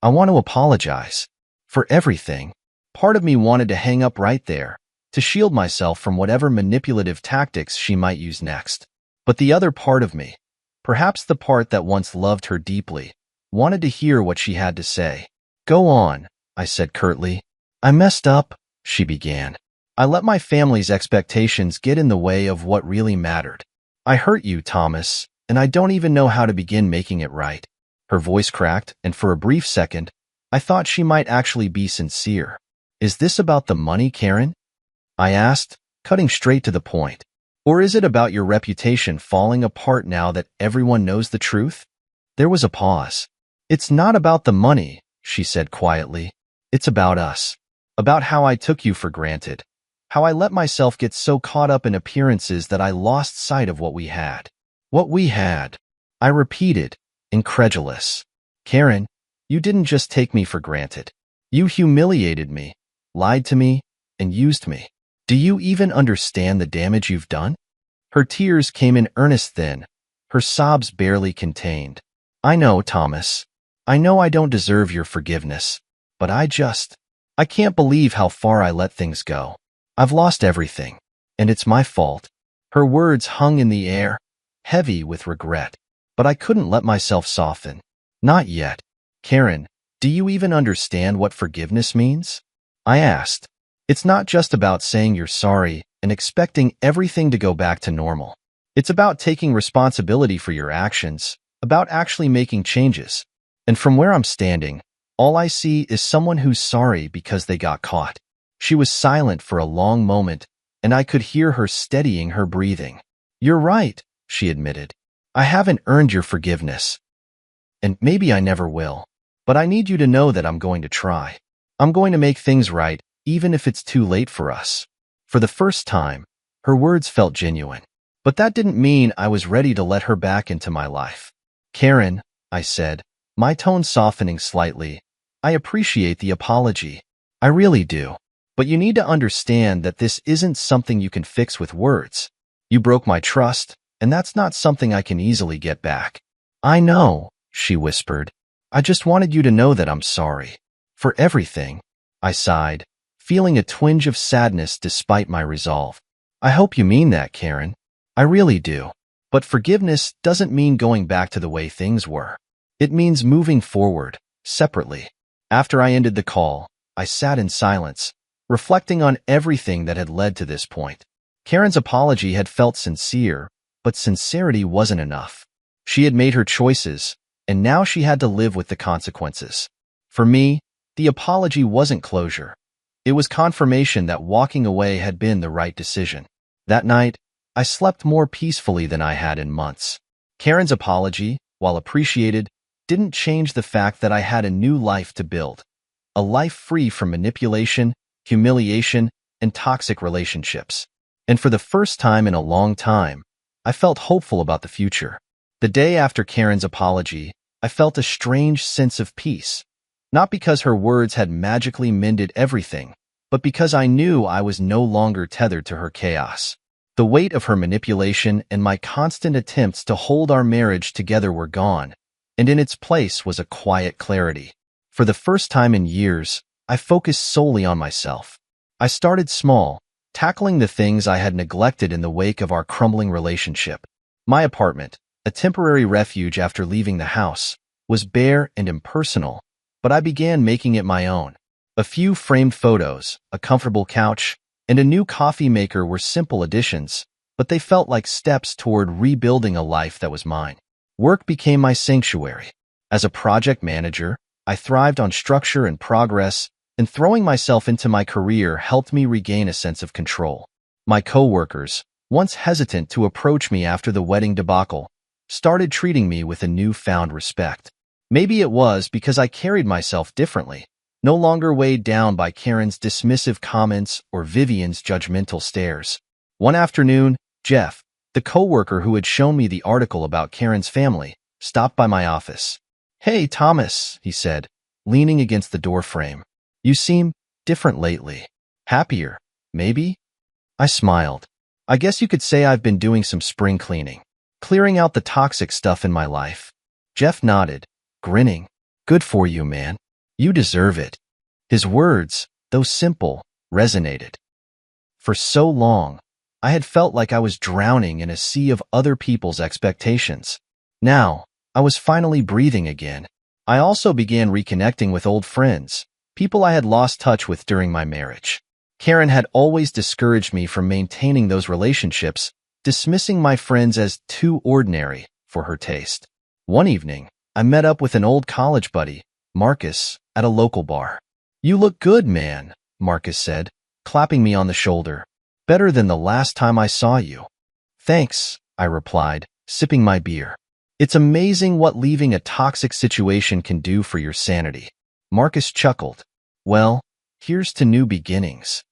want to apologize. For everything. Part of me wanted to hang up right there, to shield myself from whatever manipulative tactics she might use next. But the other part of me, perhaps the part that once loved her deeply, wanted to hear what she had to say. Go on, I said curtly. I messed up, she began. I let my family's expectations get in the way of what really mattered. I hurt you, Thomas, and I don't even know how to begin making it right. Her voice cracked, and for a brief second, I thought she might actually be sincere. Is this about the money, Karen? I asked, cutting straight to the point. Or is it about your reputation falling apart now that everyone knows the truth? There was a pause. It's not about the money, she said quietly. It's about us. About how I took you for granted. How I let myself get so caught up in appearances that I lost sight of what we had. What we had. I repeated, incredulous. Karen, you didn't just take me for granted. You humiliated me, lied to me, and used me. Do you even understand the damage you've done? Her tears came in earnest then, her sobs barely contained. I know, Thomas. I know I don't deserve your forgiveness, but I can't believe how far I let things go. I've lost everything, and it's my fault. Her words hung in the air, heavy with regret, but I couldn't let myself soften. Not yet. Karen, do you even understand what forgiveness means? I asked. It's not just about saying you're sorry and expecting everything to go back to normal. It's about taking responsibility for your actions, about actually making changes. And from where I'm standing, all I see is someone who's sorry because they got caught. She was silent for a long moment, and I could hear her steadying her breathing. You're right, she admitted. I haven't earned your forgiveness. And maybe I never will. But I need you to know that I'm going to try. I'm going to make things right, even if it's too late for us. For the first time, her words felt genuine. But that didn't mean I was ready to let her back into my life. Karen, I said, my tone softening slightly, I appreciate the apology. I really do. But you need to understand that this isn't something you can fix with words. You broke my trust, and that's not something I can easily get back. I know, she whispered. I just wanted you to know that I'm sorry. For everything. I sighed, feeling a twinge of sadness despite my resolve. I hope you mean that, Karen. I really do. But forgiveness doesn't mean going back to the way things were. It means moving forward, separately. After I ended the call, I sat in silence, reflecting on everything that had led to this point. Karen's apology had felt sincere, but sincerity wasn't enough. She had made her choices, and now she had to live with the consequences. For me, the apology wasn't closure. It was confirmation that walking away had been the right decision. That night, I slept more peacefully than I had in months. Karen's apology, while appreciated, didn't change the fact that I had a new life to build. A life free from manipulation, humiliation, and toxic relationships. And for the first time in a long time, I felt hopeful about the future. The day after Karen's apology, I felt a strange sense of peace. Not because her words had magically mended everything, but because I knew I was no longer tethered to her chaos. The weight of her manipulation and my constant attempts to hold our marriage together were gone, and in its place was a quiet clarity. For the first time in years, I focused solely on myself. I started small, tackling the things I had neglected in the wake of our crumbling relationship. My apartment, a temporary refuge after leaving the house, was bare and impersonal, but I began making it my own. A few framed photos, a comfortable couch, and a new coffee maker were simple additions, but they felt like steps toward rebuilding a life that was mine. Work became my sanctuary. As a project manager, I thrived on structure and progress, and throwing myself into my career helped me regain a sense of control. My coworkers, once hesitant to approach me after the wedding debacle, started treating me with a newfound respect. Maybe it was because I carried myself differently, no longer weighed down by Karen's dismissive comments or Vivian's judgmental stares. One afternoon, Jeff, the coworker who had shown me the article about Karen's family, stopped by my office. "Hey, Thomas," he said, leaning against the doorframe. "You seem different lately. Happier, maybe?" I smiled. "I guess you could say I've been doing some spring cleaning, clearing out the toxic stuff in my life." Jeff nodded, grinning. "Good for you, man. You deserve it." His words, though simple, resonated. For so long, I had felt like I was drowning in a sea of other people's expectations. Now, I was finally breathing again. I also began reconnecting with old friends, people I had lost touch with during my marriage. Karen had always discouraged me from maintaining those relationships, dismissing my friends as too ordinary for her taste. One evening, I met up with an old college buddy, Marcus, at a local bar. "You look good, man," Marcus said, clapping me on the shoulder. "Better than the last time I saw you." "Thanks," I replied, sipping my beer. "It's amazing what leaving a toxic situation can do for your sanity." Marcus chuckled. "Well, here's to new beginnings."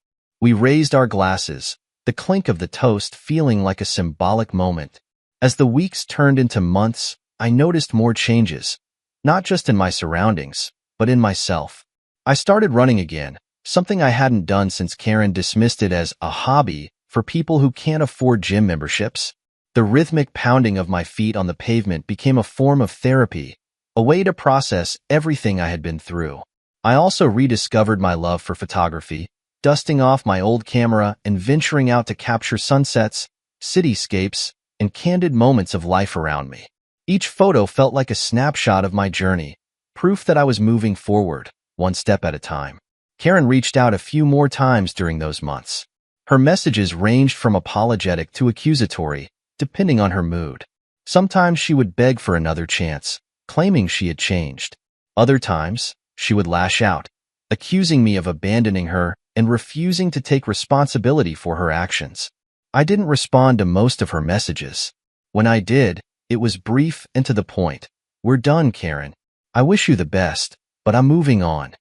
We raised our glasses, the clink of the toast feeling like a symbolic moment. As the weeks turned into months, I noticed more changes, not just in my surroundings, but in myself. I started running again, something I hadn't done since Karen dismissed it as a hobby for people who can't afford gym memberships. The rhythmic pounding of my feet on the pavement became a form of therapy, a way to process everything I had been through. I also rediscovered my love for photography, dusting off my old camera and venturing out to capture sunsets, cityscapes, and candid moments of life around me. Each photo felt like a snapshot of my journey, proof that I was moving forward, one step at a time. Karen reached out a few more times during those months. Her messages ranged from apologetic to accusatory, depending on her mood. Sometimes she would beg for another chance, claiming she had changed. Other times, she would lash out, accusing me of abandoning her and refusing to take responsibility for her actions. I didn't respond to most of her messages. When I did, it was brief and to the point. "We're done, Karen. I wish you the best, but I'm moving on."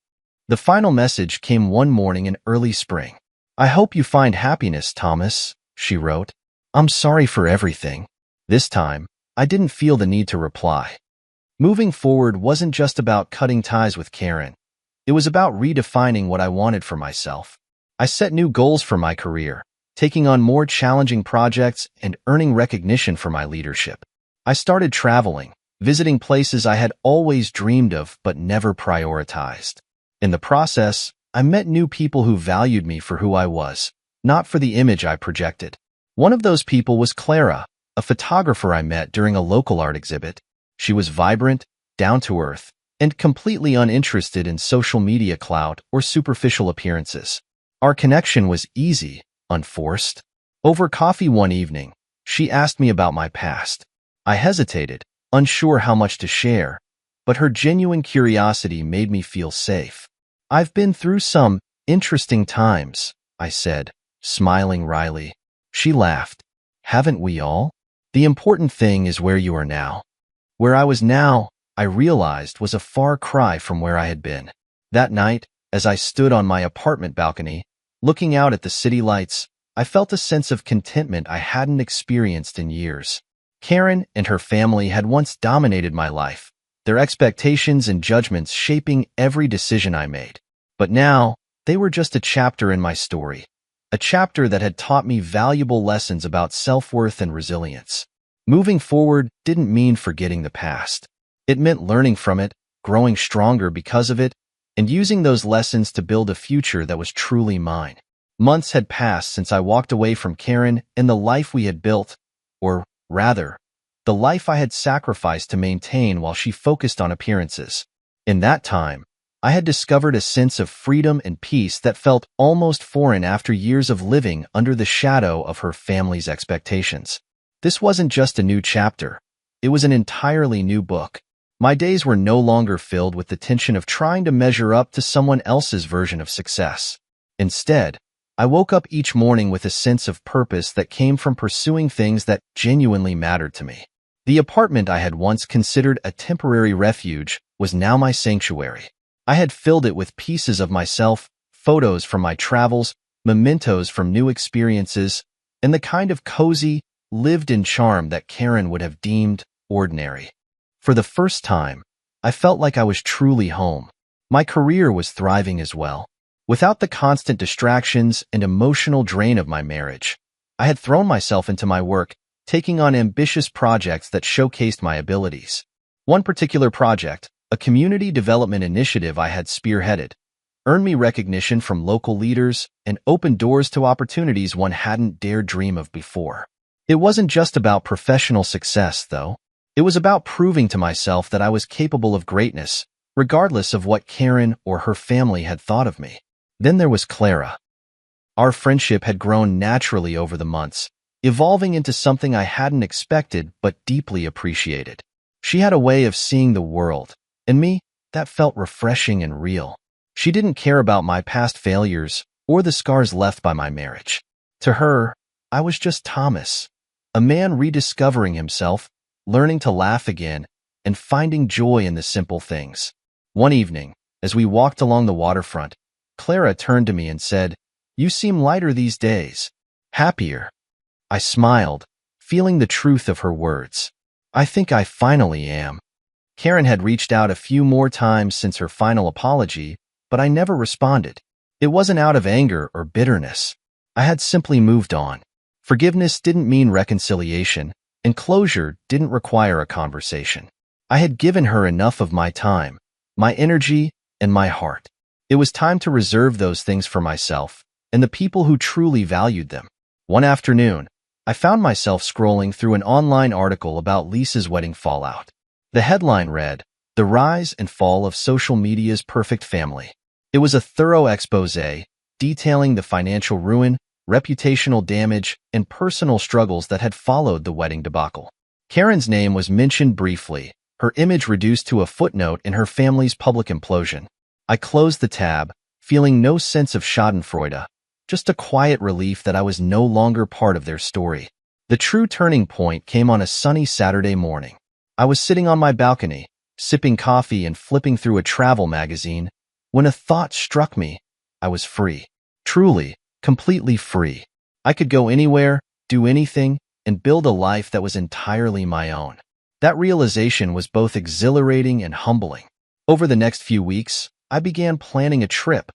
The final message came one morning in early spring. "I hope you find happiness, Thomas," she wrote. "I'm sorry for everything." This time, I didn't feel the need to reply. Moving forward wasn't just about cutting ties with Karen. It was about redefining what I wanted for myself. I set new goals for my career, taking on more challenging projects and earning recognition for my leadership. I started traveling, visiting places I had always dreamed of but never prioritized. In the process, I met new people who valued me for who I was, not for the image I projected. One of those people was Clara, a photographer I met during a local art exhibit. She was vibrant, down-to-earth, and completely uninterested in social media clout or superficial appearances. Our connection was easy, unforced. Over coffee one evening, she asked me about my past. I hesitated, unsure how much to share, but her genuine curiosity made me feel safe. "I've been through some interesting times," I said, smiling wryly. She laughed. "Haven't we all? The important thing is where you are now." Where I was now, I realized, was a far cry from where I had been. That night, as I stood on my apartment balcony, looking out at the city lights, I felt a sense of contentment I hadn't experienced in years. Karen and her family had once dominated my life, their expectations and judgments shaping every decision I made. But now, they were just a chapter in my story, a chapter that had taught me valuable lessons about self-worth and resilience. Moving forward didn't mean forgetting the past. It meant learning from it, growing stronger because of it, and using those lessons to build a future that was truly mine. Months had passed since I walked away from Karen and the life we had built, or rather, the life I had sacrificed to maintain while she focused on appearances. In that time, I had discovered a sense of freedom and peace that felt almost foreign after years of living under the shadow of her family's expectations. This wasn't just a new chapter. It was an entirely new book. My days were no longer filled with the tension of trying to measure up to someone else's version of success. Instead, I woke up each morning with a sense of purpose that came from pursuing things that genuinely mattered to me. The apartment I had once considered a temporary refuge was now my sanctuary. I had filled it with pieces of myself, photos from my travels, mementos from new experiences, and the kind of cozy, lived-in charm that Karen would have deemed ordinary. For the first time, I felt like I was truly home. My career was thriving as well. Without the constant distractions and emotional drain of my marriage, I had thrown myself into my work, taking on ambitious projects that showcased my abilities. One particular project, a community development initiative I had spearheaded, earned me recognition from local leaders and opened doors to opportunities one hadn't dared dream of before. It wasn't just about professional success, though. It was about proving to myself that I was capable of greatness, regardless of what Karen or her family had thought of me. Then there was Clara. Our friendship had grown naturally over the months, evolving into something I hadn't expected but deeply appreciated. She had a way of seeing the world, and me, that felt refreshing and real. She didn't care about my past failures or the scars left by my marriage. To her, I was just Thomas, a man rediscovering himself, learning to laugh again, and finding joy in the simple things. One evening, as we walked along the waterfront, Clara turned to me and said, "You seem lighter these days. Happier." I smiled, feeling the truth of her words. "I think I finally am." Karen had reached out a few more times since her final apology, but I never responded. It wasn't out of anger or bitterness. I had simply moved on. Forgiveness didn't mean reconciliation, and closure didn't require a conversation. I had given her enough of my time, my energy, and my heart. It was time to reserve those things for myself and the people who truly valued them. One afternoon, I found myself scrolling through an online article about Lisa's wedding fallout. The headline read, "The Rise and Fall of Social Media's Perfect Family." It was a thorough exposé detailing the financial ruin, reputational damage, and personal struggles that had followed the wedding debacle. Karen's name was mentioned briefly, her image reduced to a footnote in her family's public implosion. I closed the tab, feeling no sense of schadenfreude, just a quiet relief that I was no longer part of their story. The true turning point came on a sunny Saturday morning. I was sitting on my balcony, sipping coffee and flipping through a travel magazine, when a thought struck me. I was free. Truly, completely free. I could go anywhere, do anything, and build a life that was entirely my own. That realization was both exhilarating and humbling. Over the next few weeks, I began planning a trip,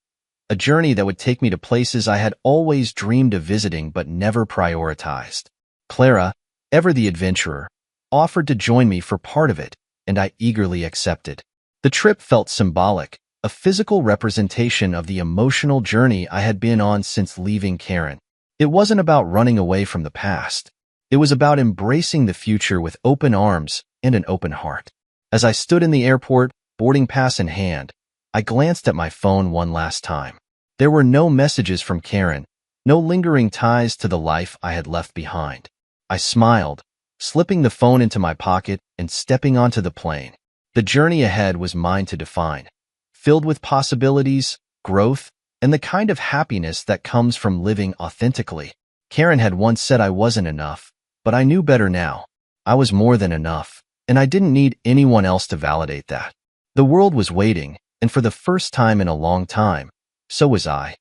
a journey that would take me to places I had always dreamed of visiting but never prioritized. Clara, ever the adventurer, offered to join me for part of it, and I eagerly accepted. The trip felt symbolic, a physical representation of the emotional journey I had been on since leaving Karen. It wasn't about running away from the past. It was about embracing the future with open arms and an open heart. As I stood in the airport, boarding pass in hand, I glanced at my phone one last time. There were no messages from Karen, no lingering ties to the life I had left behind. I smiled, slipping the phone into my pocket and stepping onto the plane. The journey ahead was mine to define, filled with possibilities, growth, and the kind of happiness that comes from living authentically. Karen had once said I wasn't enough, but I knew better now. I was more than enough, and I didn't need anyone else to validate that. The world was waiting, and for the first time in a long time, so was I.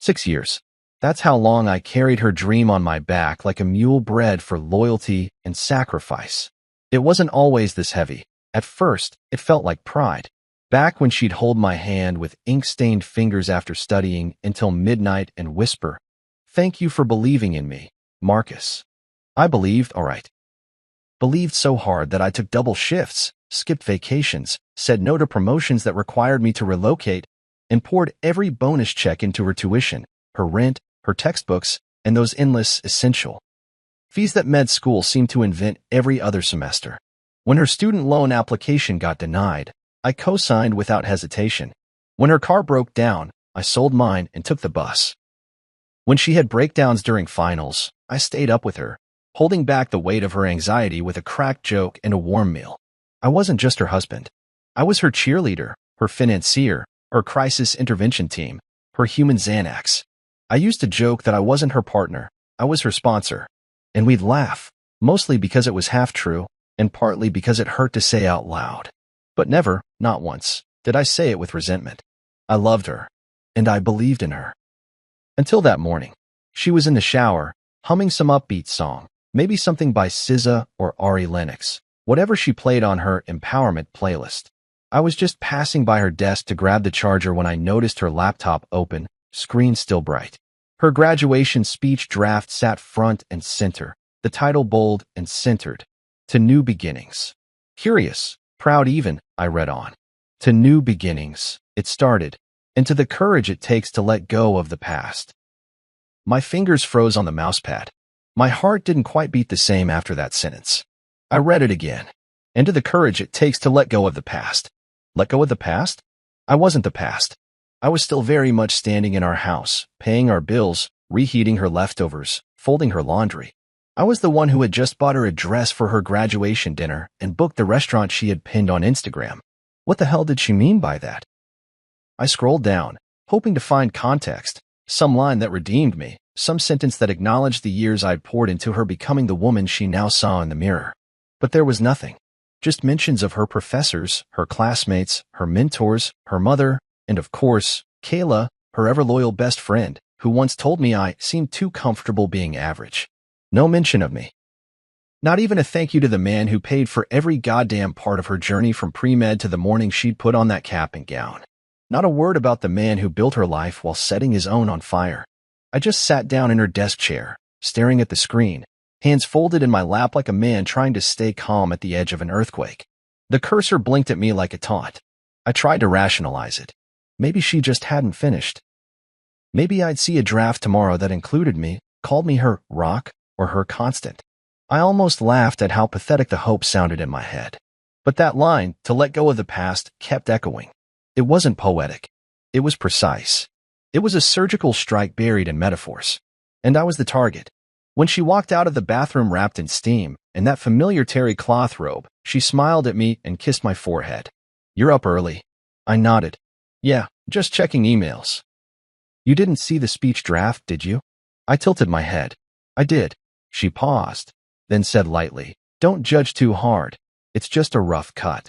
6 years. That's how long I carried her dream on my back like a mule bred for loyalty and sacrifice. It wasn't always this heavy. At first, it felt like pride. Back when she'd hold my hand with ink-stained fingers after studying until midnight and whisper, "Thank you for believing in me, Marcus." I believed, all right. Believed so hard that I took double shifts, skipped vacations, said no to promotions that required me to relocate, and poured every bonus check into her tuition, her rent, her textbooks, and those endless essential fees that med school seemed to invent every other semester. When her student loan application got denied, I co-signed without hesitation. When her car broke down, I sold mine and took the bus. When she had breakdowns during finals, I stayed up with her, holding back the weight of her anxiety with a cracked joke and a warm meal. I wasn't just her husband. I was her cheerleader, her financier, her crisis intervention team, her human Xanax. I used to joke that I wasn't her partner, I was her sponsor. And we'd laugh, mostly because it was half true, and partly because it hurt to say out loud. But never, not once, did I say it with resentment. I loved her, and I believed in her. Until that morning. She was in the shower, humming some upbeat song, maybe something by SZA or Ari Lennox, whatever she played on her empowerment playlist. I was just passing by her desk to grab the charger when I noticed her laptop open, screen still bright. Her graduation speech draft sat front and center, the title bold and centered, "To New Beginnings." Curious, proud even, I read on. To new beginnings, it started, and to the courage it takes to let go of the past. My fingers froze on the mousepad. My heart didn't quite beat the same after that sentence. I read it again. And to the courage it takes to let go of the past. Let go of the past? I wasn't the past. I was still very much standing in our house, paying our bills, reheating her leftovers, folding her laundry. I was the one who had just bought her a dress for her graduation dinner and booked the restaurant she had pinned on Instagram. What the hell did she mean by that? I scrolled down, hoping to find context, some line that redeemed me, some sentence that acknowledged the years I'd poured into her becoming the woman she now saw in the mirror. But there was nothing. Just mentions of her professors, her classmates, her mentors, her mother, and of course, Kayla, her ever-loyal best friend, who once told me I seemed too comfortable being average. No mention of me. Not even a thank you to the man who paid for every goddamn part of her journey from pre-med to the morning she'd put on that cap and gown. Not a word about the man who built her life while setting his own on fire. I just sat down in her desk chair, staring at the screen, hands folded in my lap like a man trying to stay calm at the edge of an earthquake. The cursor blinked at me like a taunt. I tried to rationalize it. Maybe she just hadn't finished. Maybe I'd see a draft tomorrow that included me, called me her rock or her constant. I almost laughed at how pathetic the hope sounded in my head. But that line, to let go of the past, kept echoing. It wasn't poetic. It was precise. It was a surgical strike buried in metaphors. And I was the target. When she walked out of the bathroom wrapped in steam, in that familiar terry cloth robe, she smiled at me and kissed my forehead. "You're up early." I nodded. "Yeah, just checking emails." "You didn't see the speech draft, did you?" I tilted my head. "I did." She paused, then said lightly, "Don't judge too hard. It's just a rough cut."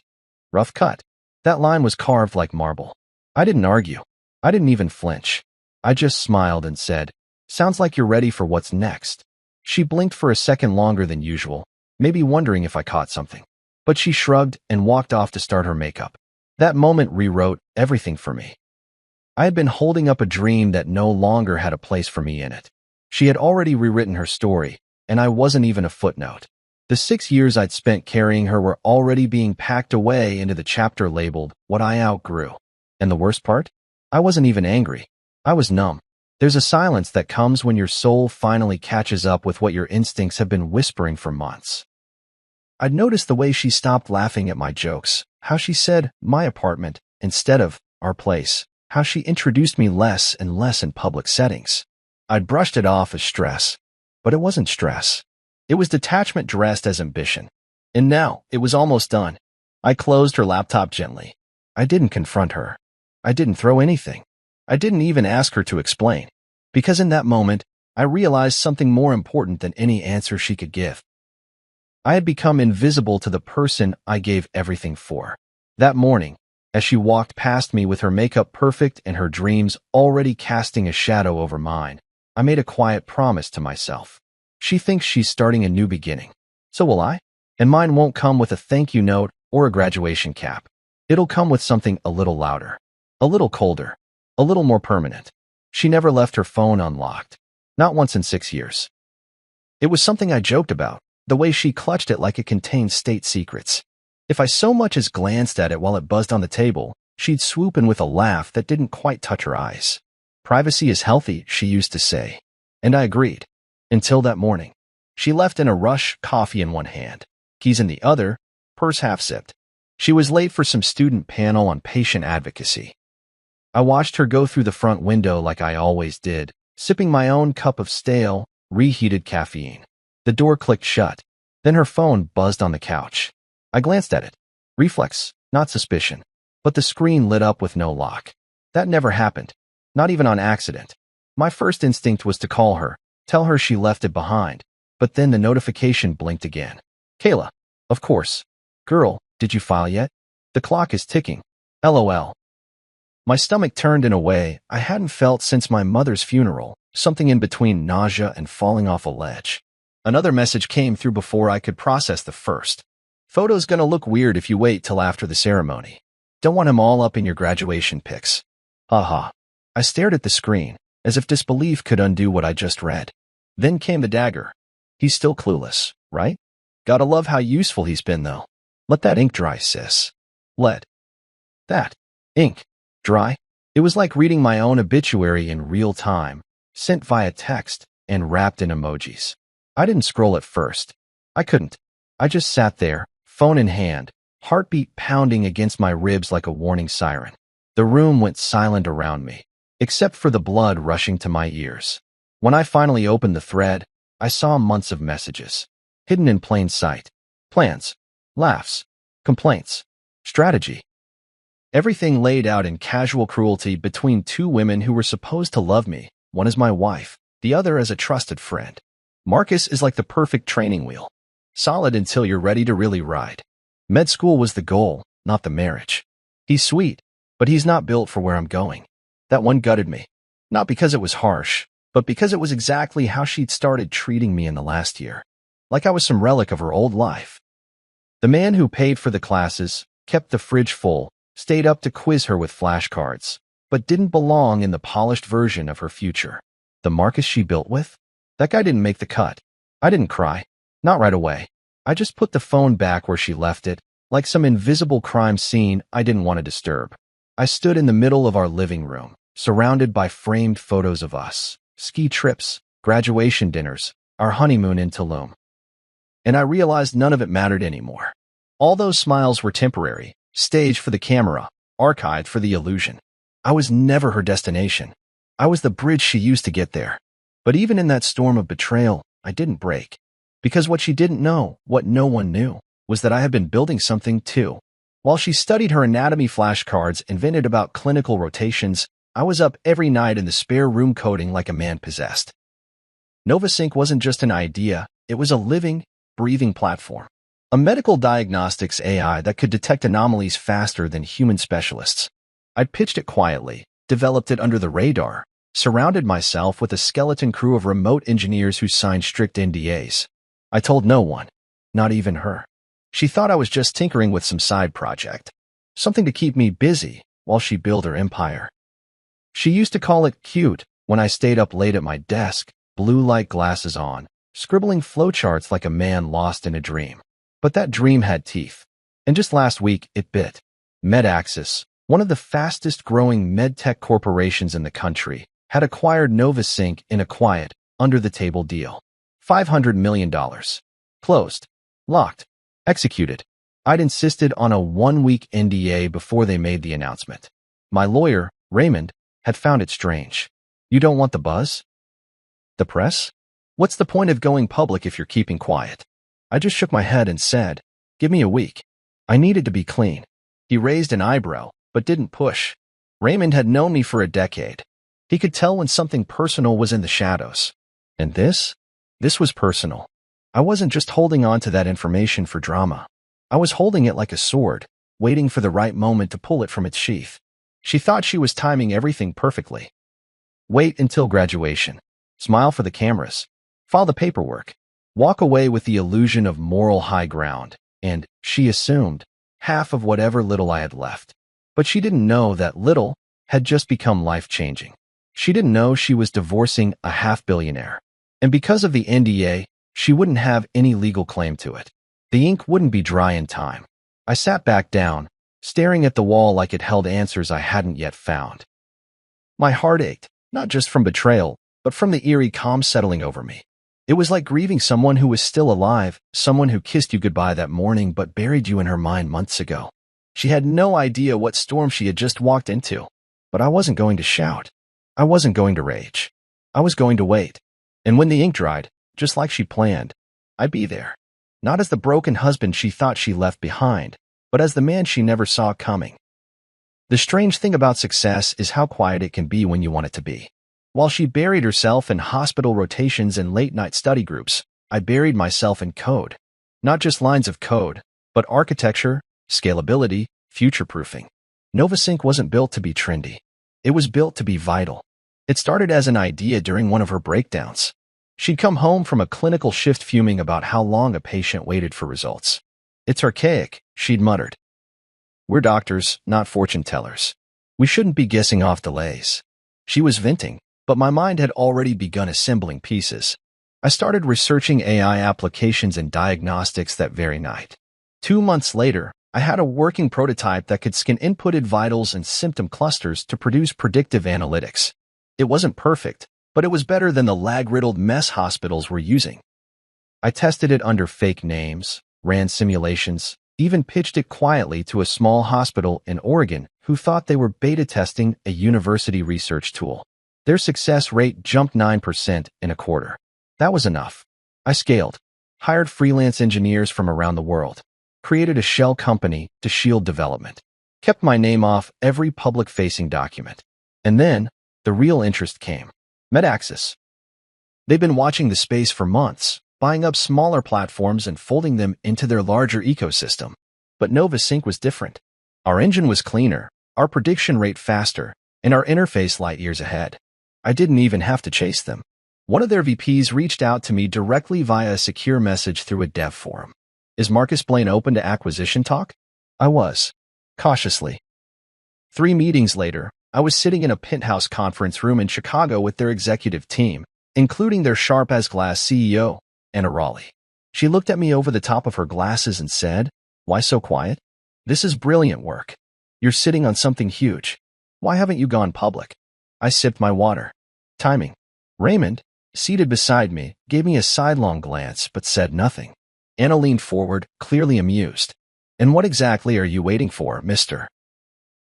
Rough cut. That line was carved like marble. I didn't argue. I didn't even flinch. I just smiled and said, "Sounds like you're ready for what's next." She blinked for a second longer than usual, maybe wondering if I caught something. But she shrugged and walked off to start her makeup. That moment rewrote everything for me. I had been holding up a dream that no longer had a place for me in it. She had already rewritten her story, and I wasn't even a footnote. The 6 years I'd spent carrying her were already being packed away into the chapter labeled What I Outgrew. And the worst part? I wasn't even angry. I was numb. There's a silence that comes when your soul finally catches up with what your instincts have been whispering for months. I'd noticed the way she stopped laughing at my jokes, how she said, "my apartment," instead of "our place," how she introduced me less and less in public settings. I'd brushed it off as stress, but it wasn't stress. It was detachment dressed as ambition. And now, it was almost done. I closed her laptop gently. I didn't confront her. I didn't throw anything. I didn't even ask her to explain. Because in that moment, I realized something more important than any answer she could give. I had become invisible to the person I gave everything for. That morning, as she walked past me with her makeup perfect and her dreams already casting a shadow over mine, I made a quiet promise to myself. She thinks she's starting a new beginning. So will I. And mine won't come with a thank you note or a graduation cap. It'll come with something a little louder, a little colder, a little more permanent. She never left her phone unlocked. Not once in 6 years. It was something I joked about, the way she clutched it like it contained state secrets. If I so much as glanced at it while it buzzed on the table, she'd swoop in with a laugh that didn't quite touch her eyes. "Privacy is healthy," she used to say. And I agreed. Until that morning. She left in a rush, coffee in one hand, keys in the other, purse half-sipped. She was late for some student panel on patient advocacy. I watched her go through the front window like I always did, sipping my own cup of stale, reheated caffeine. The door clicked shut. Then her phone buzzed on the couch. I glanced at it. Reflex, not suspicion. But the screen lit up with no lock. That never happened. Not even on accident. My first instinct was to call her, tell her she left it behind. But then the notification blinked again. "Kayla." Of course. "Girl, did you file yet? The clock is ticking. LOL. My stomach turned in a way I hadn't felt since my mother's funeral, something in between nausea and falling off a ledge. Another message came through before I could process the first. "Photo's gonna look weird if you wait till after the ceremony. Don't want him all up in your graduation pics." Haha. I stared at the screen, as if disbelief could undo what I just read. Then came the dagger. He's still clueless, right? Gotta love how useful he's been, though. Let that ink dry, sis. Let that ink dry. It was like reading my own obituary in real time, sent via text and wrapped in emojis. I didn't scroll at first. I couldn't. I just sat there, phone in hand, heartbeat pounding against my ribs like a warning siren. The room went silent around me, except for the blood rushing to my ears. When I finally opened the thread, I saw months of messages, hidden in plain sight. Plans, laughs, complaints, strategy. Everything laid out in casual cruelty between two women who were supposed to love me, one as my wife, the other as a trusted friend. Marcus is like the perfect training wheel. Solid until you're ready to really ride. Med school was the goal, not the marriage. He's sweet, but he's not built for where I'm going. That one gutted me. Not because it was harsh, but because it was exactly how she'd started treating me in the last year. Like I was some relic of her old life. The man who paid for the classes, kept the fridge full, stayed up to quiz her with flashcards, but didn't belong in the polished version of her future. The Marcus she built with? That guy didn't make the cut. I didn't cry. Not right away. I just put the phone back where she left it, like some invisible crime scene I didn't want to disturb. I stood in the middle of our living room, surrounded by framed photos of us, ski trips, graduation dinners, our honeymoon in Tulum. And I realized none of it mattered anymore. All those smiles were temporary, staged for the camera, archived for the illusion. I was never her destination. I was the bridge she used to get there. But even in that storm of betrayal, I didn't break. Because what she didn't know, what no one knew, was that I had been building something too. While she studied her anatomy flashcards and vented about clinical rotations, I was up every night in the spare room coding like a man possessed. NovaSync wasn't just an idea, it was a living, breathing platform. A medical diagnostics AI that could detect anomalies faster than human specialists. I'd pitched it quietly, developed it under the radar, surrounded myself with a skeleton crew of remote engineers who signed strict NDAs. I told no one, not even her. She thought I was just tinkering with some side project, something to keep me busy while she built her empire. She used to call it cute when I stayed up late at my desk, blue light glasses on, scribbling flowcharts like a man lost in a dream. But that dream had teeth. And just last week, it bit. MedAxis, one of the fastest growing medtech corporations in the country, had acquired NovaSync in a quiet, under-the-table deal. $500 million. Closed. Locked. Executed. I'd insisted on a one-week NDA before they made the announcement. My lawyer, Raymond, had found it strange. You don't want the buzz? The press? What's the point of going public if you're keeping quiet? I just shook my head and said, give me a week. I needed to be clean. He raised an eyebrow, but didn't push. Raymond had known me for a decade. He could tell when something personal was in the shadows. And this was personal. I wasn't just holding on to that information for drama. I was holding it like a sword, waiting for the right moment to pull it from its sheath. She thought she was timing everything perfectly. Wait until graduation. Smile for the cameras. File the paperwork. Walk away with the illusion of moral high ground. And, she assumed, half of whatever little I had left. But she didn't know that little had just become life-changing. She didn't know she was divorcing a half-billionaire. And because of the NDA, she wouldn't have any legal claim to it. The ink wouldn't be dry in time. I sat back down, staring at the wall like it held answers I hadn't yet found. My heart ached, not just from betrayal, but from the eerie calm settling over me. It was like grieving someone who was still alive, someone who kissed you goodbye that morning but buried you in her mind months ago. She had no idea what storm she had just walked into. But I wasn't going to shout. I wasn't going to rage. I was going to wait. And when the ink dried, just like she planned, I'd be there. Not as the broken husband she thought she left behind, but as the man she never saw coming. The strange thing about success is how quiet it can be when you want it to be. While she buried herself in hospital rotations and late-night study groups, I buried myself in code. Not just lines of code, but architecture, scalability, future-proofing. NovaSync wasn't built to be trendy. It was built to be vital. It started as an idea during one of her breakdowns. She'd come home from a clinical shift fuming about how long a patient waited for results. It's archaic, she'd muttered. We're doctors, not fortune tellers. We shouldn't be guessing off delays. She was venting, but my mind had already begun assembling pieces. I started researching AI applications and diagnostics that very night. 2 months later, I had a working prototype that could scan inputted vitals and symptom clusters to produce predictive analytics. It wasn't perfect, but it was better than the lag-riddled mess hospitals were using. I tested it under fake names, ran simulations, even pitched it quietly to a small hospital in Oregon who thought they were beta testing a university research tool. Their success rate jumped 9% in a quarter. That was enough. I scaled, hired freelance engineers from around the world, created a shell company to shield development, kept my name off every public-facing document. And then, the real interest came. MedAxis. They've been watching the space for months, buying up smaller platforms and folding them into their larger ecosystem. But NovaSync was different. Our engine was cleaner, our prediction rate faster, and our interface light years ahead. I didn't even have to chase them. One of their VPs reached out to me directly via a secure message through a dev forum. Is Marcus Blaine open to acquisition talk? I was. Cautiously. 3 meetings later, I was sitting in a penthouse conference room in Chicago with their executive team, including their sharp-as-glass CEO, Anna Raleigh. She looked at me over the top of her glasses and said, "Why so quiet? This is brilliant work. You're sitting on something huge. Why haven't you gone public?" I sipped my water. Timing. Raymond, seated beside me, gave me a sidelong glance but said nothing. Anna leaned forward, clearly amused. "And what exactly are you waiting for, Mr.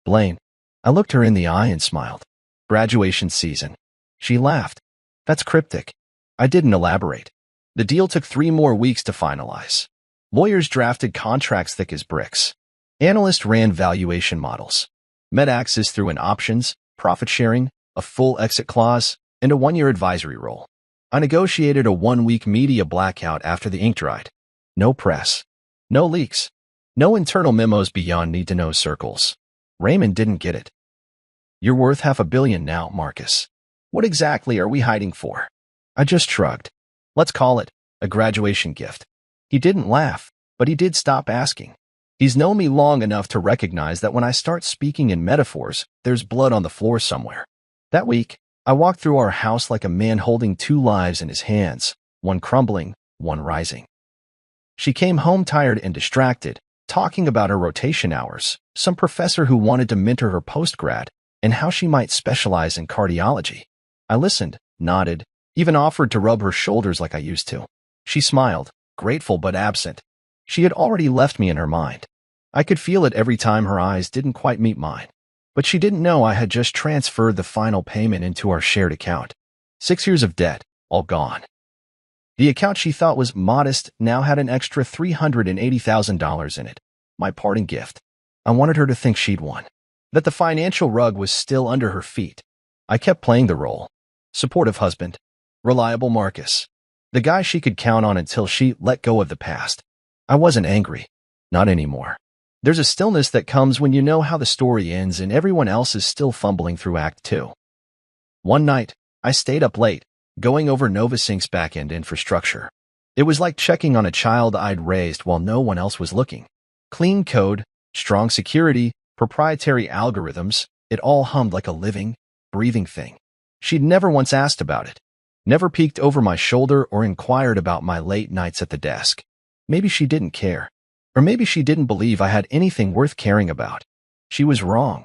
Blaine?" I looked her in the eye and smiled. "Graduation season." She laughed. "That's cryptic." I didn't elaborate. The deal took 3 more weeks to finalize. Lawyers drafted contracts thick as bricks. Analysts ran valuation models. MedAxis threw in options, profit sharing, a full exit clause, and a 1-year advisory role. I negotiated a 1-week media blackout after the ink dried. No press. No leaks. No internal memos beyond need-to-know circles. Raymond didn't get it. "You're worth $500 million now, Marcus. What exactly are we hiding for?" I just shrugged. "Let's call it a graduation gift." He didn't laugh, but he did stop asking. He's known me long enough to recognize that when I start speaking in metaphors, there's blood on the floor somewhere. That week, I walked through our house like a man holding 2 lives in his hands, one crumbling, one rising. She came home tired and distracted, talking about her rotation hours, some professor who wanted to mentor her postgrad, and how she might specialize in cardiology. I listened, nodded, even offered to rub her shoulders like I used to. She smiled, grateful but absent. She had already left me in her mind. I could feel it every time her eyes didn't quite meet mine. But she didn't know I had just transferred the final payment into our shared account. 6 years of debt, all gone. The account she thought was modest now had an extra $380,000 in it. My parting gift. I wanted her to think she'd won. That the financial rug was still under her feet. I kept playing the role. Supportive husband. Reliable Marcus. The guy she could count on until she let go of the past. I wasn't angry. Not anymore. There's a stillness that comes when you know how the story ends and everyone else is still fumbling through Act 2. One night, I stayed up late, going over NovaSync's backend infrastructure. It was like checking on a child I'd raised while no one else was looking. Clean code, strong security, proprietary algorithms, it all hummed like a living, breathing thing. She'd never once asked about it. Never peeked over my shoulder or inquired about my late nights at the desk. Maybe she didn't care. Or maybe she didn't believe I had anything worth caring about. She was wrong.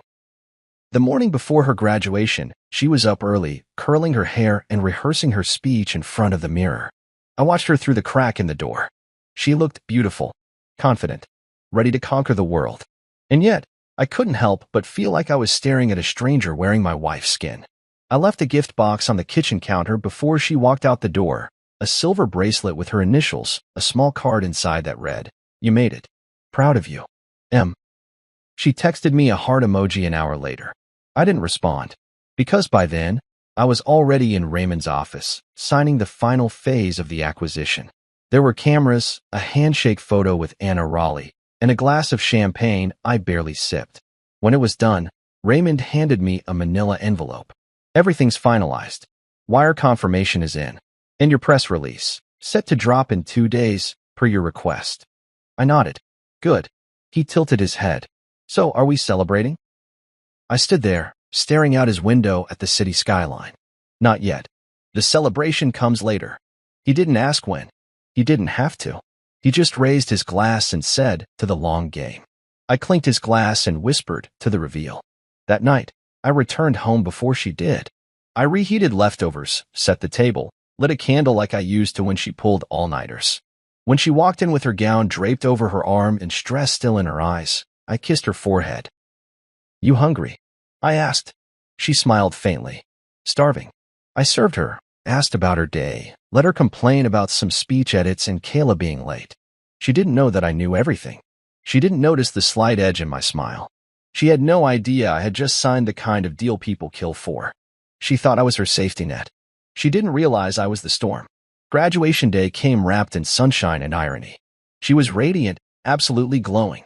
The morning before her graduation, she was up early, curling her hair and rehearsing her speech in front of the mirror. I watched her through the crack in the door. She looked beautiful, confident, ready to conquer the world. And yet, I couldn't help but feel like I was staring at a stranger wearing my wife's skin. I left a gift box on the kitchen counter before she walked out the door, a silver bracelet with her initials, a small card inside that read, "You made it. Proud of you. M." She texted me a heart emoji an hour later. I didn't respond, because by then, I was already in Raymond's office, signing the final phase of the acquisition. There were cameras, a handshake photo with Anna Raleigh, and a glass of champagne I barely sipped. When it was done, Raymond handed me a manila envelope. "Everything's finalized. Wire confirmation is in. And your press release, set to drop in 2 days, per your request." I nodded. "Good." He tilted his head. "So, are we celebrating?" I stood there, staring out his window at the city skyline. Not yet. The celebration comes later. He didn't ask when. He didn't have to. He just raised his glass and said, "To the long game." I clinked his glass and whispered, "To the reveal." That night, I returned home before she did. I reheated leftovers, set the table, lit a candle like I used to when she pulled all-nighters. When she walked in with her gown draped over her arm and stress still in her eyes, I kissed her forehead. "You hungry?" I asked. She smiled faintly. "Starving." I served her, asked about her day, let her complain about some speech edits and Kayla being late. She didn't know that I knew everything. She didn't notice the slight edge in my smile. She had no idea I had just signed the kind of deal people kill for. She thought I was her safety net. She didn't realize I was the storm. Graduation day came wrapped in sunshine and irony. She was radiant, absolutely glowing.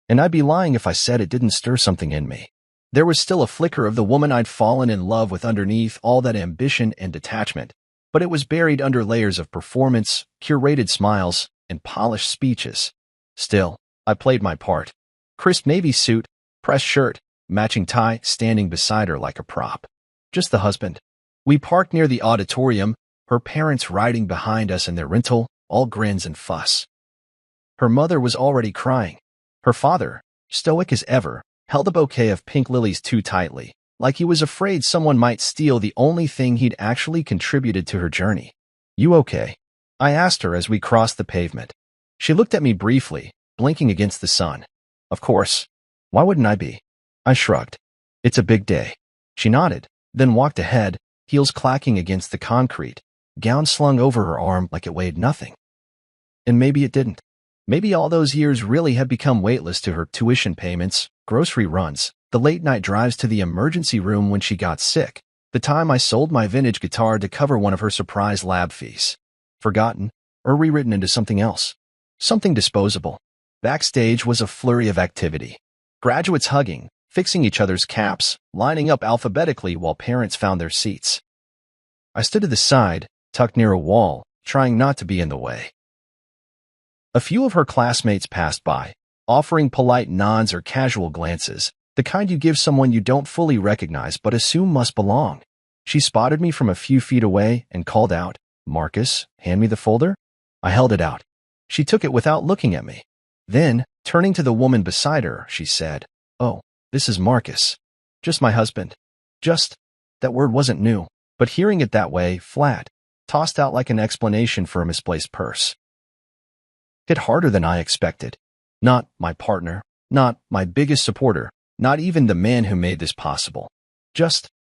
And I'd be lying if I said it didn't stir something in me. There was still a flicker of the woman I'd fallen in love with underneath all that ambition and detachment, but it was buried under layers of performance, curated smiles, and polished speeches. Still, I played my part. Crisp navy suit, pressed shirt, matching tie, standing beside her like a prop. Just the husband. We parked near the auditorium, her parents riding behind us in their rental, all grins and fuss. Her mother was already crying. Her father, stoic as ever, held a bouquet of pink lilies too tightly, like he was afraid someone might steal the only thing he'd actually contributed to her journey. "You okay?" I asked her as we crossed the pavement. She looked at me briefly, blinking against the sun. "Of course. Why wouldn't I be?" I shrugged. "It's a big day." She nodded, then walked ahead, heels clacking against the concrete, gown slung over her arm like it weighed nothing. And maybe it didn't. Maybe all those years really had become weightless to her: tuition payments, grocery runs, the late-night drives to the emergency room when she got sick, the time I sold my vintage guitar to cover one of her surprise lab fees. Forgotten, or rewritten into something else. Something disposable. Backstage was a flurry of activity. Graduates hugging, fixing each other's caps, lining up alphabetically while parents found their seats. I stood to the side, tucked near a wall, trying not to be in the way. A few of her classmates passed by, offering polite nods or casual glances, the kind you give someone you don't fully recognize but assume must belong. She spotted me from a few feet away and called out, "Marcus, hand me the folder?" I held it out. She took it without looking at me. Then, turning to the woman beside her, she said, "Oh, this is Marcus. Just my husband." Just, that word wasn't new, but hearing it that way, flat, tossed out like an explanation for a misplaced purse. Hit harder than I expected. Not my partner, not my biggest supporter, not even the man who made this possible. Just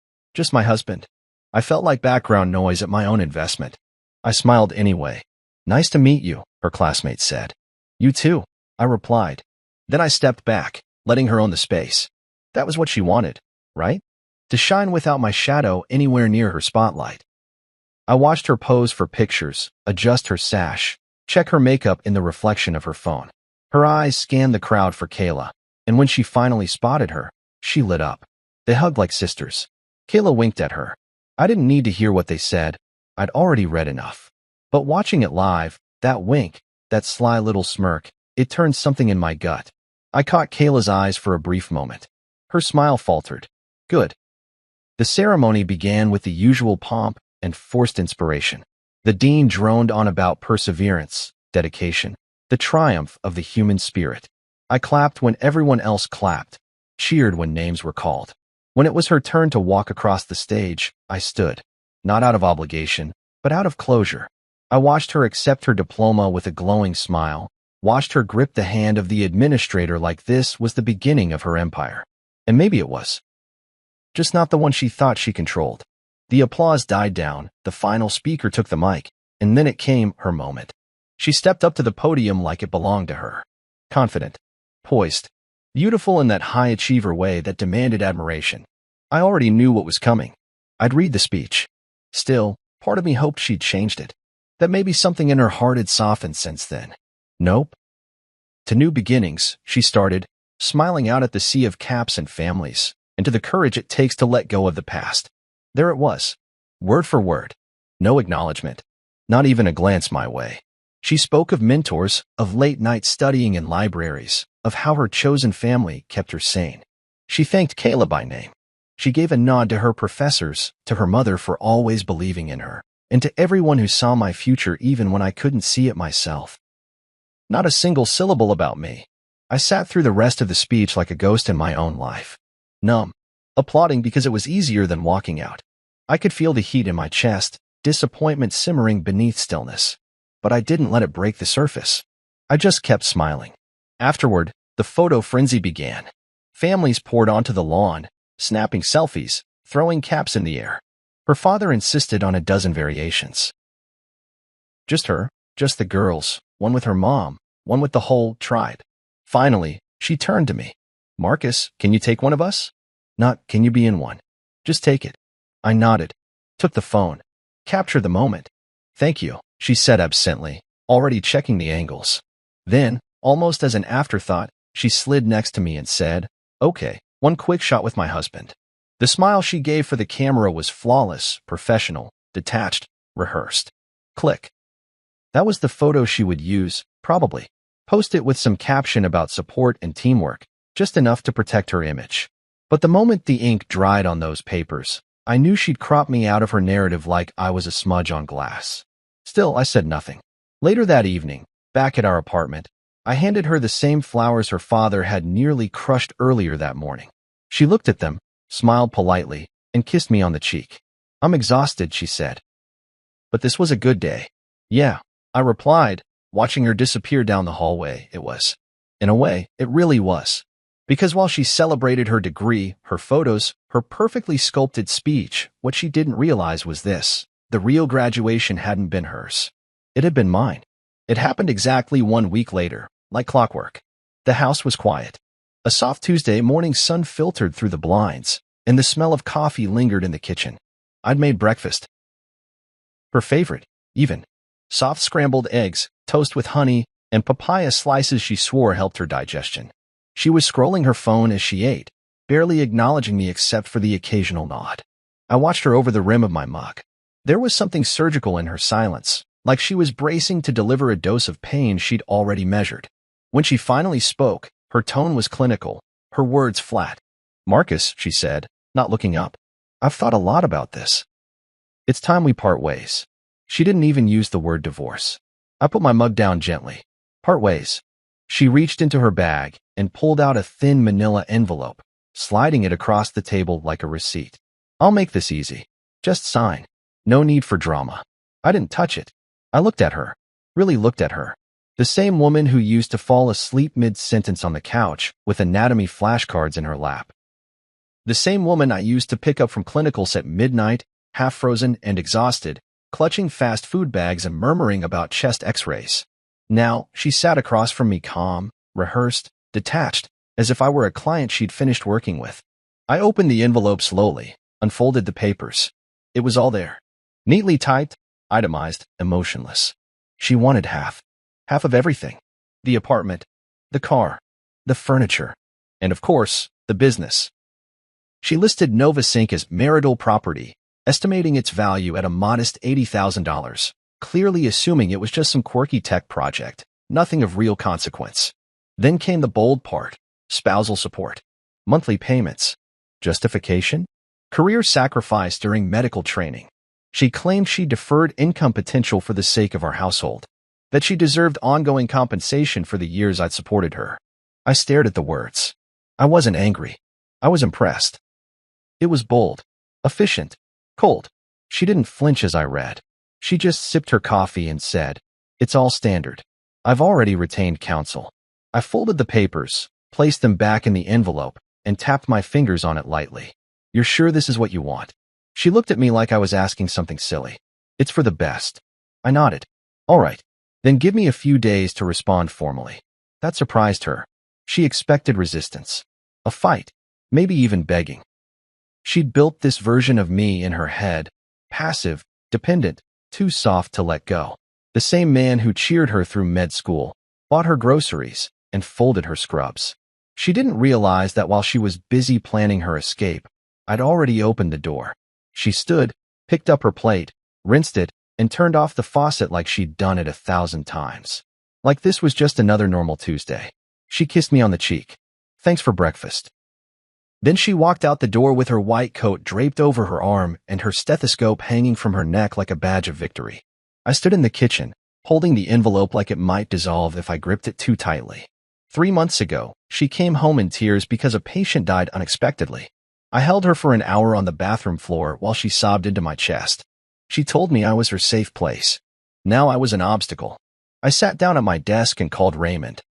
my husband. I felt like background noise at my own investment. I smiled anyway. "Nice to meet you," her classmate said. "You too," I replied. Then I stepped back, letting her own the space. That was what she wanted, right? To shine without my shadow anywhere near her spotlight. I watched her pose for pictures, adjust her sash, check her makeup in the reflection of her phone. Her eyes scanned the crowd for Kayla, and when she finally spotted her, she lit up. They hugged like sisters. Kayla winked at her. I didn't need to hear what they said. I'd already read enough. But watching it live, that wink, that sly little smirk, it turned something in my gut. I caught Kayla's eyes for a brief moment. Her smile faltered. Good. The ceremony began with the usual pomp and forced inspiration. The dean droned on about perseverance, dedication, the triumph of the human spirit. I clapped when everyone else clapped, cheered when names were called. When it was her turn to walk across the stage, I stood, not out of obligation, but out of closure. I watched her accept her diploma with a glowing smile, watched her grip the hand of the administrator like this was the beginning of her empire. And maybe it was. Just not the one she thought she controlled. The applause died down, the final speaker took the mic, and then it came her moment. She stepped up to the podium like it belonged to her. Confident, poised, beautiful in that high achiever way that demanded admiration. I already knew what was coming. I'd read the speech. Still, part of me hoped she'd changed it. That maybe something in her heart had softened since then. Nope. To new beginnings, she started, smiling out at the sea of caps and families, and to the courage it takes to let go of the past. There it was, word for word. No acknowledgement, not even a glance my way. She spoke of mentors, of late-night studying in libraries, of how her chosen family kept her sane. She thanked Kayla by name. She gave a nod to her professors, to her mother for always believing in her, and to everyone who saw my future even when I couldn't see it myself. Not a single syllable about me. I sat through the rest of the speech like a ghost in my own life. Numb, applauding because it was easier than walking out. I could feel the heat in my chest, disappointment simmering beneath stillness. but I didn't let it break the surface. I just kept smiling. Afterward, the photo frenzy began. Families poured onto the lawn, snapping selfies, throwing caps in the air. Her father insisted on a dozen variations. Just her, just the girls, one with her mom, one with the whole tribe. Finally, she turned to me. Marcus, can you take one of us? Not, can you be in one? Just take it. I nodded, took the phone. Capture the moment. Thank you, she said absently, already checking the angles. Then, almost as an afterthought, she slid next to me and said, okay, one quick shot with my husband. The smile she gave for the camera was flawless, professional, detached, rehearsed. Click. That was the photo she would use, probably. Post it with some caption about support and teamwork, just enough to protect her image. But the moment the ink dried on those papers, I knew she'd crop me out of her narrative like I was a smudge on glass. Still, I said nothing. Later that evening, back at our apartment, I handed her the same flowers her father had nearly crushed earlier that morning. She looked at them, smiled politely, and kissed me on the cheek. I'm exhausted, she said. But this was a good day. Yeah, I replied, watching her disappear down the hallway. It was. In a way, it really was. Because while she celebrated her degree, her photos, her perfectly sculpted speech, what she didn't realize was this: the real graduation hadn't been hers. It had been mine. It happened exactly 1 week later, like clockwork. The house was quiet. A soft Tuesday morning sun filtered through the blinds, and the smell of coffee lingered in the kitchen. I'd made breakfast. Her favorite, even. Soft scrambled eggs, toast with honey, and papaya slices she swore helped her digestion. She was scrolling her phone as she ate, barely acknowledging me except for the occasional nod. I watched her over the rim of my mug. There was something surgical in her silence, like she was bracing to deliver a dose of pain she'd already measured. When she finally spoke, her tone was clinical, her words flat. Marcus, she said, not looking up. I've thought a lot about this. It's time we part ways. She didn't even use the word divorce. I put my mug down gently. Part ways. She reached into her bag and pulled out a thin manila envelope, sliding it across the table like a receipt. I'll make this easy. Just sign. No need for drama. I didn't touch it. I looked at her. Really looked at her. The same woman who used to fall asleep mid-sentence on the couch with anatomy flashcards in her lap. The same woman I used to pick up from clinicals at midnight, half-frozen and exhausted, clutching fast food bags and murmuring about chest x-rays. Now, she sat across from me calm, rehearsed, detached, as if I were a client she'd finished working with. I opened the envelope slowly, unfolded the papers. It was all there. Neatly typed, itemized, emotionless. She wanted half. Half of everything. The apartment, the car, the furniture, and of course, the business. She listed Novasync as marital property, estimating its value at a modest $80,000. Clearly assuming it was just some quirky tech project, nothing of real consequence. Then came the bold part: spousal support, monthly payments, justification, career sacrifice during medical training. She claimed she deferred income potential for the sake of our household, that she deserved ongoing compensation for the years I'd supported her. I stared at the words. I wasn't angry. I was impressed. It was bold, efficient, cold. She didn't flinch as I read. She just sipped her coffee and said, "It's all standard. I've already retained counsel." I folded the papers, placed them back in the envelope, and tapped my fingers on it lightly. "You're sure this is what you want?" She looked at me like I was asking something silly. "It's for the best." I nodded. "All right. Then give me a few days to respond formally." That surprised her. She expected resistance. A fight. Maybe even begging. She'd built this version of me in her head. Passive, dependent, too soft to let go. The same man who cheered her through med school, bought her groceries, and folded her scrubs. She didn't realize that while she was busy planning her escape, I'd already opened the door. She stood, picked up her plate, rinsed it, and turned off the faucet like she'd done it 1,000 times. Like this was just another normal Tuesday. She kissed me on the cheek. "Thanks for breakfast." Then she walked out the door with her white coat draped over her arm and her stethoscope hanging from her neck like a badge of victory. I stood in the kitchen, holding the envelope like it might dissolve if I gripped it too tightly. 3 months ago, she came home in tears because a patient died unexpectedly. I held her for an hour on the bathroom floor while she sobbed into my chest. She told me I was her safe place. Now I was an obstacle. I sat down at my desk and called Raymond.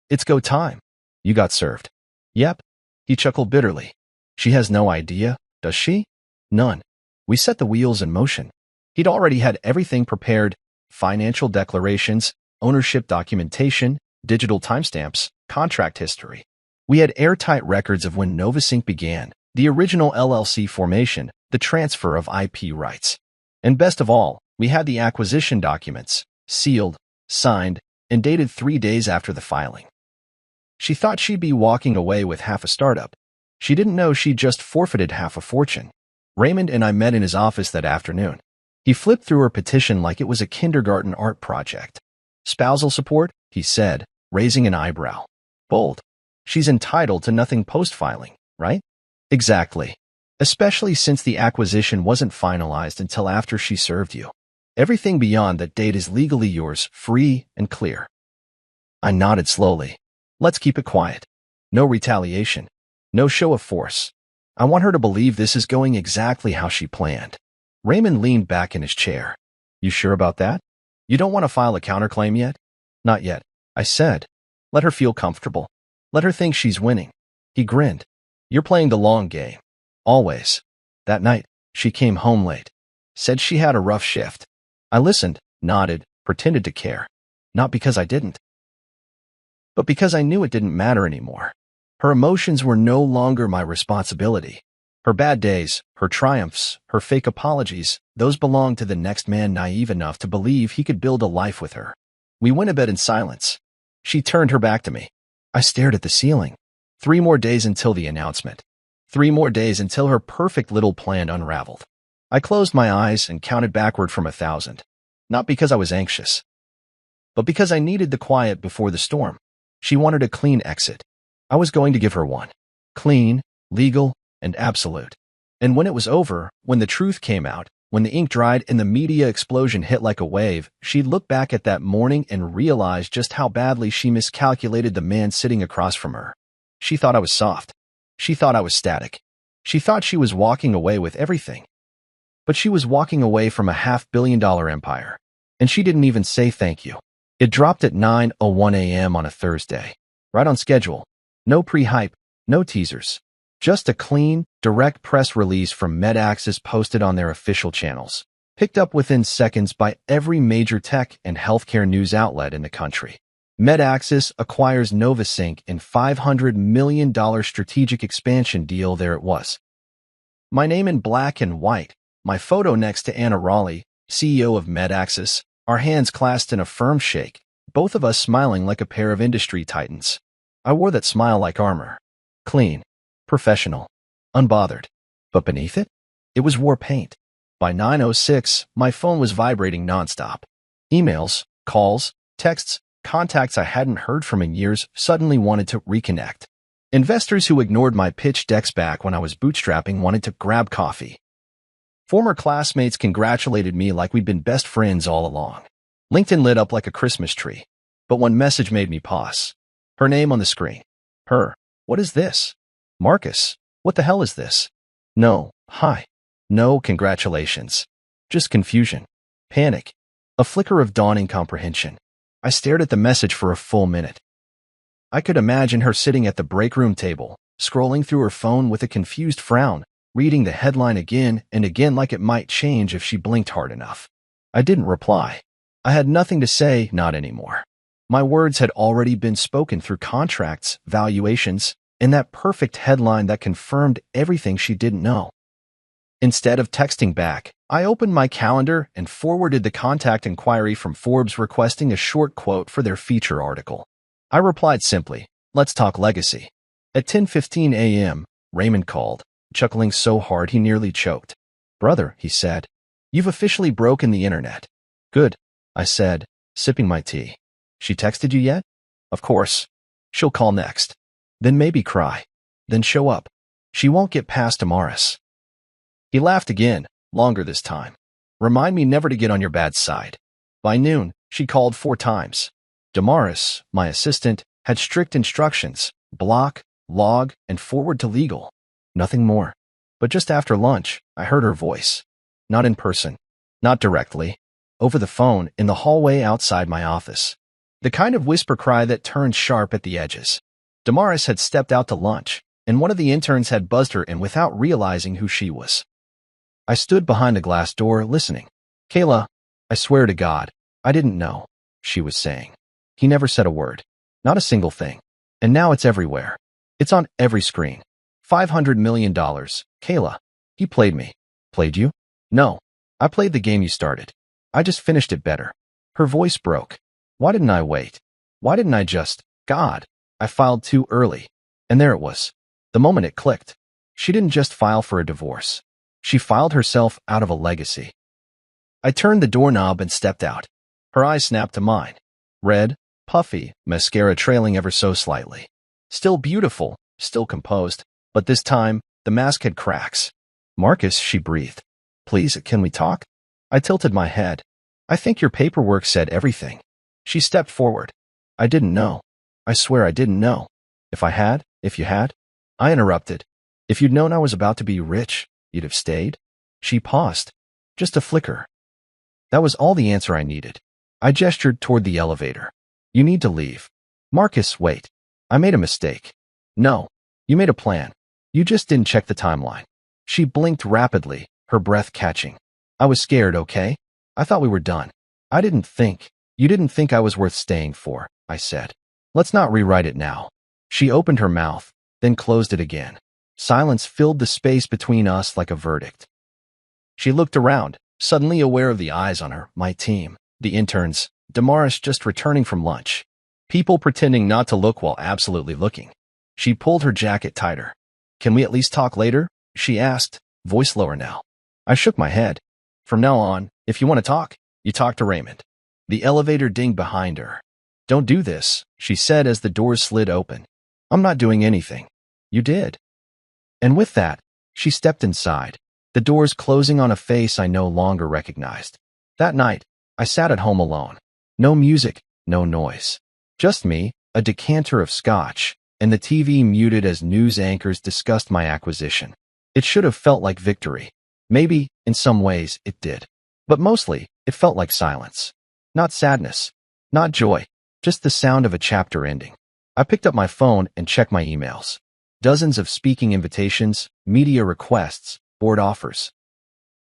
It's go time. You got served. Yep. He chuckled bitterly. She has no idea, does she? None. We set the wheels in motion. He'd already had everything prepared: financial declarations, ownership documentation, digital timestamps, contract history. We had airtight records of when NovaSync began, the original LLC formation, the transfer of IP rights. And best of all, we had the acquisition documents, sealed, signed, and dated 3 days after the filing. She thought she'd be walking away with half a startup. She didn't know she'd just forfeited half a fortune. Raymond and I met in his office that afternoon. He flipped through her petition like it was a kindergarten art project. Spousal support, he said, raising an eyebrow. Bold. She's entitled to nothing post-filing, right? Exactly. Especially since the acquisition wasn't finalized until after she served you. Everything beyond that date is legally yours, free and clear. I nodded slowly. Let's keep it quiet. No retaliation. No show of force. I want her to believe this is going exactly how she planned. Raymond leaned back in his chair. You sure about that? You don't want to file a counterclaim yet? Not yet, I said. Let her feel comfortable. Let her think she's winning. He grinned. You're playing the long game. Always. That night, she came home late. Said she had a rough shift. I listened, nodded, pretended to care. Not because I didn't, but because I knew it didn't matter anymore. Her emotions were no longer my responsibility. Her bad days, her triumphs, her fake apologies, those belonged to the next man naive enough to believe he could build a life with her. We went to bed in silence. She turned her back to me. I stared at the ceiling. 3 more days until the announcement. 3 more days until her perfect little plan unraveled. I closed my eyes and counted backward from 1,000. Not because I was anxious, but because I needed the quiet before the storm. She wanted a clean exit. I was going to give her one. Clean, legal, and absolute. And when it was over, when the truth came out, when the ink dried and the media explosion hit like a wave, she'd look back at that morning and realize just how badly she miscalculated the man sitting across from her. She thought I was soft. She thought I was static. She thought she was walking away with everything. But she was walking away from a $500 million empire. And she didn't even say thank you. It dropped at 9:01 a.m. on a Thursday. Right on schedule. No pre-hype, no teasers. Just a clean, direct press release from MedAxis posted on their official channels. Picked up within seconds by every major tech and healthcare news outlet in the country. MedAxis acquires NovaSync in $500 million strategic expansion deal. There it was. My name in black and white. My photo next to Anna Raleigh, CEO of MedAxis, our hands clasped in a firm shake, both of us smiling like a pair of industry titans. I wore that smile like armor. Clean, professional, unbothered. But beneath it, it was war paint. By 9:06, my phone was vibrating nonstop. Emails, calls, texts, contacts I hadn't heard from in years suddenly wanted to reconnect. Investors who ignored my pitch decks back when I was bootstrapping wanted to grab coffee. Former classmates congratulated me like we'd been best friends all along. LinkedIn lit up like a Christmas tree. But one message made me pause. Her name on the screen. Her. What is this? Marcus. What the hell is this? No. Hi. No congratulations. Just confusion. Panic. A flicker of dawning comprehension. I stared at the message for a full minute. I could imagine her sitting at the break room table, scrolling through her phone with a confused frown, reading the headline again and again like it might change if she blinked hard enough. I didn't reply. I had nothing to say, not anymore. My words had already been spoken through contracts, valuations, and that perfect headline that confirmed everything she didn't know. Instead of texting back, I opened my calendar and forwarded the contact inquiry from Forbes requesting a short quote for their feature article. I replied simply, "Let's talk legacy." At 10:15 a.m., Raymond called, chuckling so hard he nearly choked. "Brother," he said, "you've officially broken the internet." "Good," I said, sipping my tea. "She texted you yet?" "Of course. She'll call next. Then maybe cry. Then show up. She won't get past Damaris." He laughed again, longer this time. "Remind me never to get on your bad side." By noon, she called 4 times. Damaris, my assistant, had strict instructions: block, log, and forward to legal. Nothing more. But just after lunch, I heard her voice. Not in person. Not directly. over the phone in the hallway outside my office. The kind of whisper cry that turned sharp at the edges. Damaris had stepped out to lunch, and one of the interns had buzzed her in without realizing who she was. I stood behind the glass door, listening. "Kayla, I swear to God, I didn't know," she was saying. He never said a word. Not a single thing. And now it's everywhere. It's on every screen. $500 million. Kayla. He played me. Played you? No. I played the game you started. I just finished it better. Her voice broke. Why didn't I wait? Why didn't I just... God, I filed too early. And there it was. The moment it clicked. She didn't just file for a divorce. She filed herself out of a legacy. I turned the doorknob and stepped out. Her eyes snapped to mine. Red, puffy, mascara trailing ever so slightly. Still beautiful, still composed, but this time, the mask had cracks. "Marcus," she breathed. "Please, can we talk?" I tilted my head. "I think your paperwork said everything." She stepped forward. "I didn't know. I swear I didn't know. If you had?" I interrupted. "If you'd known I was about to be rich, you'd have stayed?" She paused. Just a flicker. That was all the answer I needed. I gestured toward the elevator. "You need to leave." "Marcus, wait. I made a mistake." "No. You made a plan. You just didn't check the timeline." She blinked rapidly, her breath catching. "I was scared, okay? I thought we were done. You didn't think I was worth staying for," I said. "Let's not rewrite it now." She opened her mouth, then closed it again. Silence filled the space between us like a verdict. She looked around, suddenly aware of the eyes on her, my team, the interns, Damaris just returning from lunch. People pretending not to look while absolutely looking. She pulled her jacket tighter. "Can we at least talk later?" she asked, voice lower now. I shook my head. "From now on, if you want to talk, you talk to Raymond." The elevator dinged behind her. "Don't do this," she said as the doors slid open. "I'm not doing anything." "You did." And with that, she stepped inside, the doors closing on a face I no longer recognized. That night, I sat at home alone. No music, no noise. Just me, a decanter of scotch, and the TV muted as news anchors discussed my acquisition. It should have felt like victory. Maybe, in some ways, it did. But mostly, it felt like silence. Not sadness. Not joy. Just the sound of a chapter ending. I picked up my phone and checked my emails. Dozens of speaking invitations, media requests, board offers.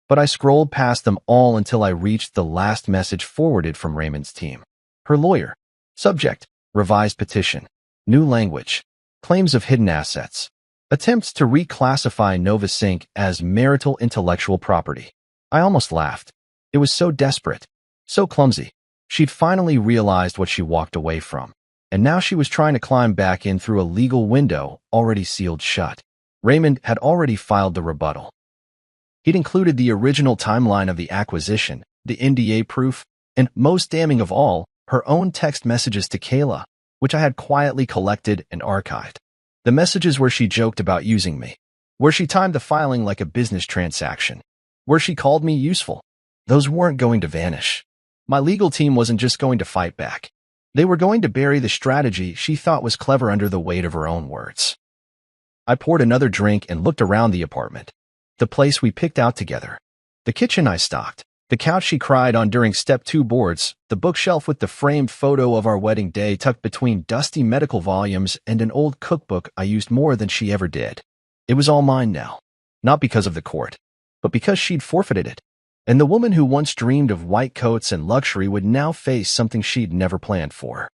But I scrolled past them all until I reached the last message forwarded from Raymond's team. Her lawyer. Subject: revised petition. New language. Claims of hidden assets. Attempts to reclassify NovaSync as marital intellectual property. I almost laughed. It was so desperate. So clumsy. She'd finally realized what she walked away from. And now she was trying to climb back in through a legal window already sealed shut. Raymond had already filed the rebuttal. He'd included the original timeline of the acquisition, the NDA proof, and most damning of all, her own text messages to Kayla, which I had quietly collected and archived. The messages where she joked about using me, where she timed the filing like a business transaction, where she called me useful. Those weren't going to vanish. My legal team wasn't just going to fight back. They were going to bury the strategy she thought was clever under the weight of her own words. I poured another drink and looked around the apartment. The place we picked out together. The kitchen I stocked. The couch she cried on during step 2 boards. The bookshelf with the framed photo of our wedding day tucked between dusty medical volumes and an old cookbook I used more than she ever did. It was all mine now. Not because of the court, but because she'd forfeited it. And the woman who once dreamed of white coats and luxury would now face something she'd never planned for.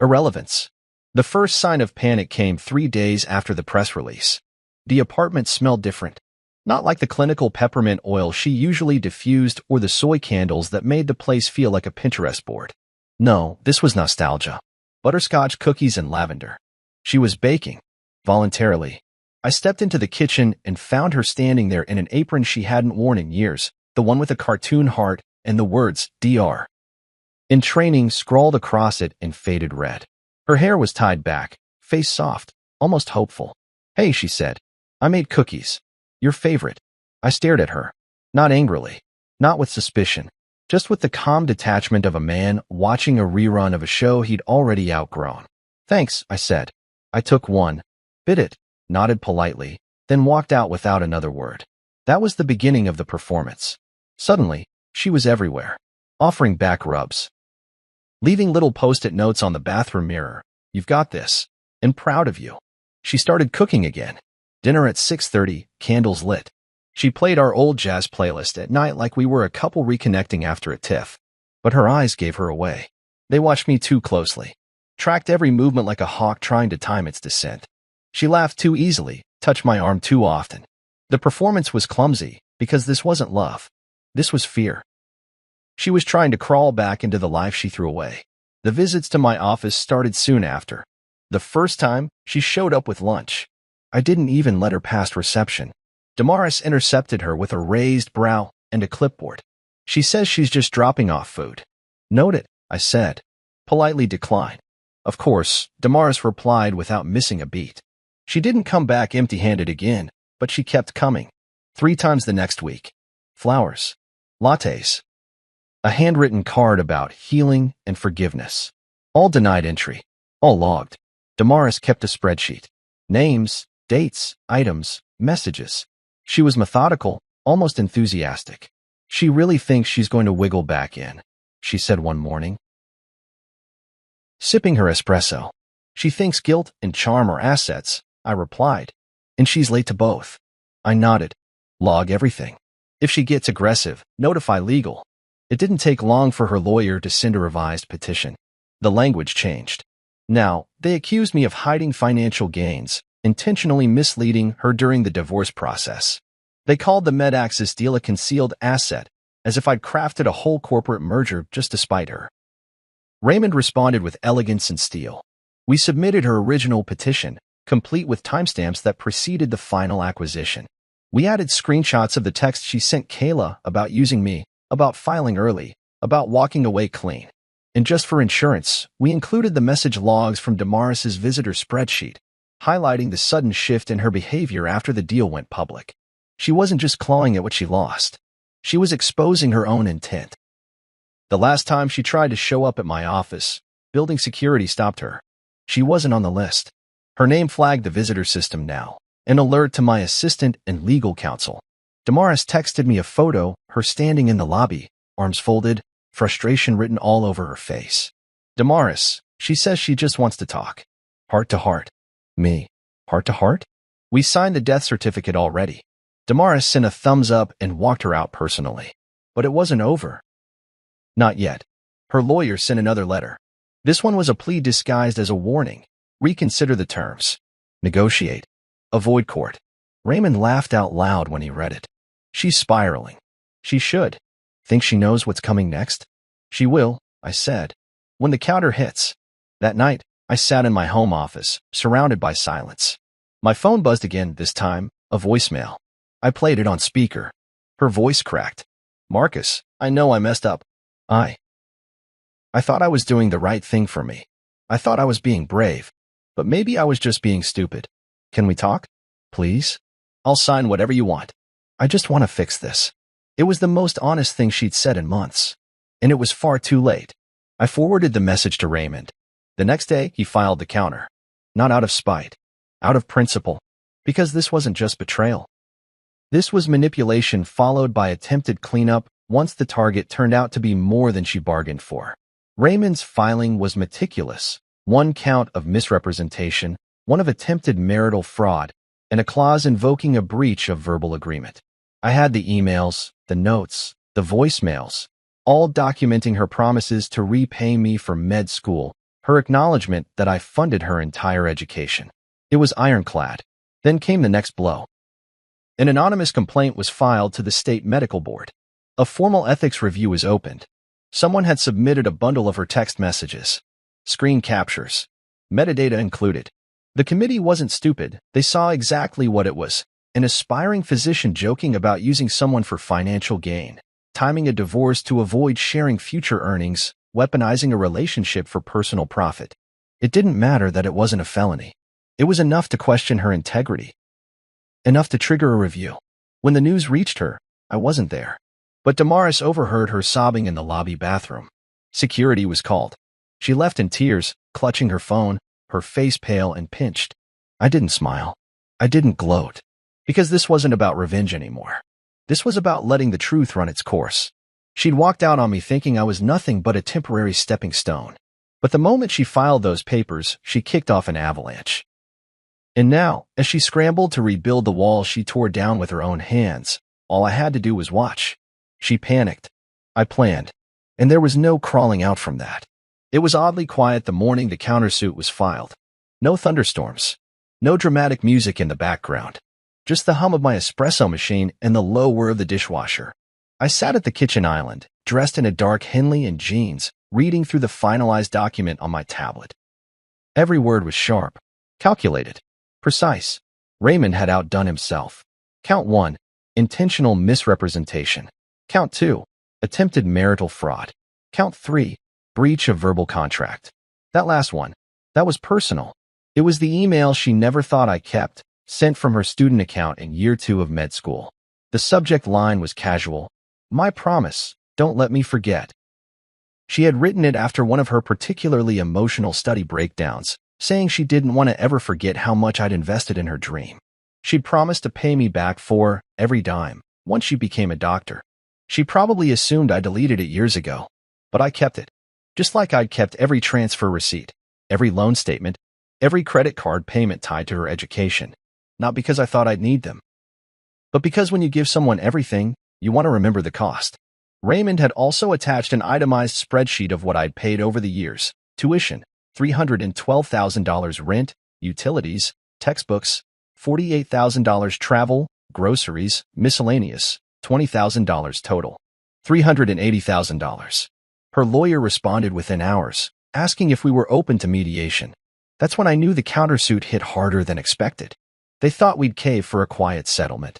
Irrelevance. The first sign of panic came 3 days after the press release. The apartment smelled different. Not like the clinical peppermint oil she usually diffused or the soy candles that made the place feel like a Pinterest board. No, this was nostalgia. Butterscotch cookies and lavender. She was baking. Voluntarily. I stepped into the kitchen and found her standing there in an apron she hadn't worn in years, the one with a cartoon heart and the words DR in training scrawled across it in faded red. Her hair was tied back, face soft, almost hopeful. "Hey," she said. "I made cookies. Your favorite." I stared at her. Not angrily. Not with suspicion. Just with the calm detachment of a man watching a rerun of a show he'd already outgrown. "Thanks," I said. I took one, bit it, nodded politely, then walked out without another word. That was the beginning of the performance. Suddenly, She was everywhere, offering back rubs, leaving little post-it notes on the bathroom mirror. "You've got this, and proud of you." She started cooking again. Dinner at 6:30, candles lit. She played our old jazz playlist at night like we were a couple reconnecting after a tiff. But her eyes gave her away. They watched me too closely, tracked every movement like a hawk trying to time its descent. She laughed too easily, touched my arm too often. The performance was clumsy, because this wasn't love. This was fear. She was trying to crawl back into the life she threw away. The visits to my office started soon after. The first time, she showed up with lunch. I didn't even let her past reception. Damaris intercepted her with a raised brow and a clipboard. "She says she's just dropping off food." "Noted," I said. "Politely decline." Of course, Damaris replied without missing a beat. She didn't come back empty-handed again, but she kept coming. 3 times the next week. Flowers. Lattes. A handwritten card about healing and forgiveness. All denied entry. All logged. Damaris kept a spreadsheet. Names, dates, items, messages. She was methodical, almost enthusiastic. "She really thinks she's going to wiggle back in," she said one morning, sipping her espresso. "She thinks guilt and charm are assets," I replied. "And she's late to both." I nodded. "Log everything. If she gets aggressive, notify legal." It didn't take long for her lawyer to send a revised petition. The language changed. Now, they accused me of hiding financial gains, intentionally misleading her during the divorce process. They called the MedAxis deal a concealed asset, as if I'd crafted a whole corporate merger just to spite her. Raymond responded with elegance and steel. We submitted her original petition, complete with timestamps that preceded the final acquisition. We added screenshots of the text she sent Kayla about using me, about filing early, about walking away clean. And just for insurance, we included the message logs from Damaris's visitor spreadsheet, highlighting the sudden shift in her behavior after the deal went public. She wasn't just clawing at what she lost. She was exposing her own intent. The last time she tried to show up at my office, building security stopped her. She wasn't on the list. Her name flagged the visitor system now, an alert to my assistant and legal counsel. Damaris texted me a photo, her standing in the lobby, arms folded, frustration written all over her face. "Damaris, she says she just wants to talk. Heart to heart." Me. Heart to heart? We signed the death certificate already. Damaris sent a thumbs up and walked her out personally. But it wasn't over. Not yet. Her lawyer sent another letter. This one was a plea disguised as a warning. Reconsider the terms. Negotiate. Avoid court. Raymond laughed out loud when he read it. She's spiraling. She should. Think she knows what's coming next? She will, I said. When the counter hits. That night, I sat in my home office, surrounded by silence. My phone buzzed again, this time, a voicemail. I played it on speaker. Her voice cracked. "Marcus, I know I messed up. I thought I was doing the right thing for me. I thought I was being brave. But maybe I was just being stupid. Can we talk? Please? I'll sign whatever you want. I just want to fix this." It was the most honest thing she'd said in months. And it was far too late. I forwarded the message to Raymond. The next day, he filed the counter. Not out of spite. Out of principle. Because this wasn't just betrayal. This was manipulation followed by attempted cleanup once the target turned out to be more than she bargained for. Raymond's filing was meticulous. 1 count of misrepresentation, 1 of attempted marital fraud, and a clause invoking a breach of verbal agreement. I had the emails, the notes, the voicemails, all documenting her promises to repay me for med school, her acknowledgement that I funded her entire education. It was ironclad. Then came the next blow. An anonymous complaint was filed to the state medical board. A formal ethics review was opened. Someone had submitted a bundle of her text messages. Screen captures. Metadata included. The committee wasn't stupid. They saw exactly what it was. An aspiring physician joking about using someone for financial gain, timing a divorce to avoid sharing future earnings, weaponizing a relationship for personal profit. It didn't matter that it wasn't a felony. It was enough to question her integrity. Enough to trigger a review. When the news reached her, I wasn't there. But Damaris overheard her sobbing in the lobby bathroom. Security was called. She left in tears, clutching her phone, her face pale and pinched. I didn't smile. I didn't gloat. Because this wasn't about revenge anymore. This was about letting the truth run its course. She'd walked out on me thinking I was nothing but a temporary stepping stone. But the moment she filed those papers, she kicked off an avalanche. And now, as she scrambled to rebuild the wall she tore down with her own hands, all I had to do was watch. She panicked. I planned. And there was no crawling out from that. It was oddly quiet the morning the countersuit was filed. No thunderstorms. No dramatic music in the background. Just the hum of my espresso machine and the low whir of the dishwasher. I sat at the kitchen island, dressed in a dark Henley and jeans, reading through the finalized document on my tablet. Every word was sharp, calculated, precise. Raymond had outdone himself. Count 1, intentional misrepresentation. Count 2, attempted marital fraud. Count 3, breach of verbal contract. That last one, that was personal. It was the email she never thought I kept, sent from her student account in year 2 of med school. The subject line was casual. My promise, don't let me forget. She had written it after one of her particularly emotional study breakdowns, saying she didn't want to ever forget how much I'd invested in her dream. She'd promised to pay me back for every dime once she became a doctor. She probably assumed I deleted it years ago, but I kept it. Just like I'd kept every transfer receipt, every loan statement, every credit card payment tied to her education. Not because I thought I'd need them, but because when you give someone everything, you want to remember the cost. Raymond had also attached an itemized spreadsheet of what I'd paid over the years: tuition, $312,000 rent, utilities, textbooks, $48,000 travel, groceries, miscellaneous, $20,000 total, $380,000. Her lawyer responded within hours, asking if we were open to mediation. That's when I knew the countersuit hit harder than expected. They thought we'd cave for a quiet settlement.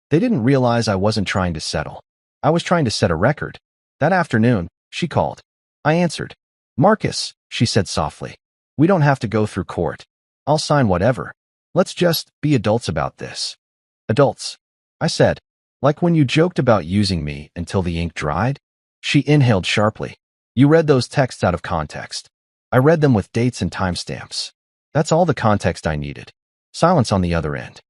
They didn't realize I wasn't trying to settle. I was trying to set a record. That afternoon, she called. I answered. Marcus, she said softly, we don't have to go through court. I'll sign whatever. Let's just be adults about this. Adults, I said, like when you joked about using me until the ink dried? She inhaled sharply. You read those texts out of context. I read them with dates and timestamps. That's all the context I needed. Silence on the other end.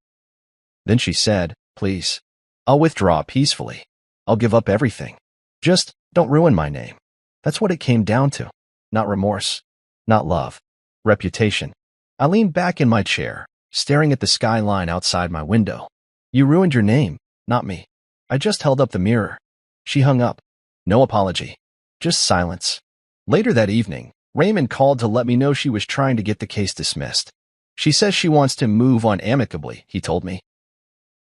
Then she said, please. I'll withdraw peacefully. I'll give up everything. Just don't ruin my name. That's what it came down to. Not remorse. Not love. Reputation. I leaned back in my chair, staring at the skyline outside my window. You ruined your name, not me. I just held up the mirror. She hung up. No apology. Just silence. Later that evening, Raymond called to let me know she was trying to get the case dismissed. She says she wants to move on amicably, he told me.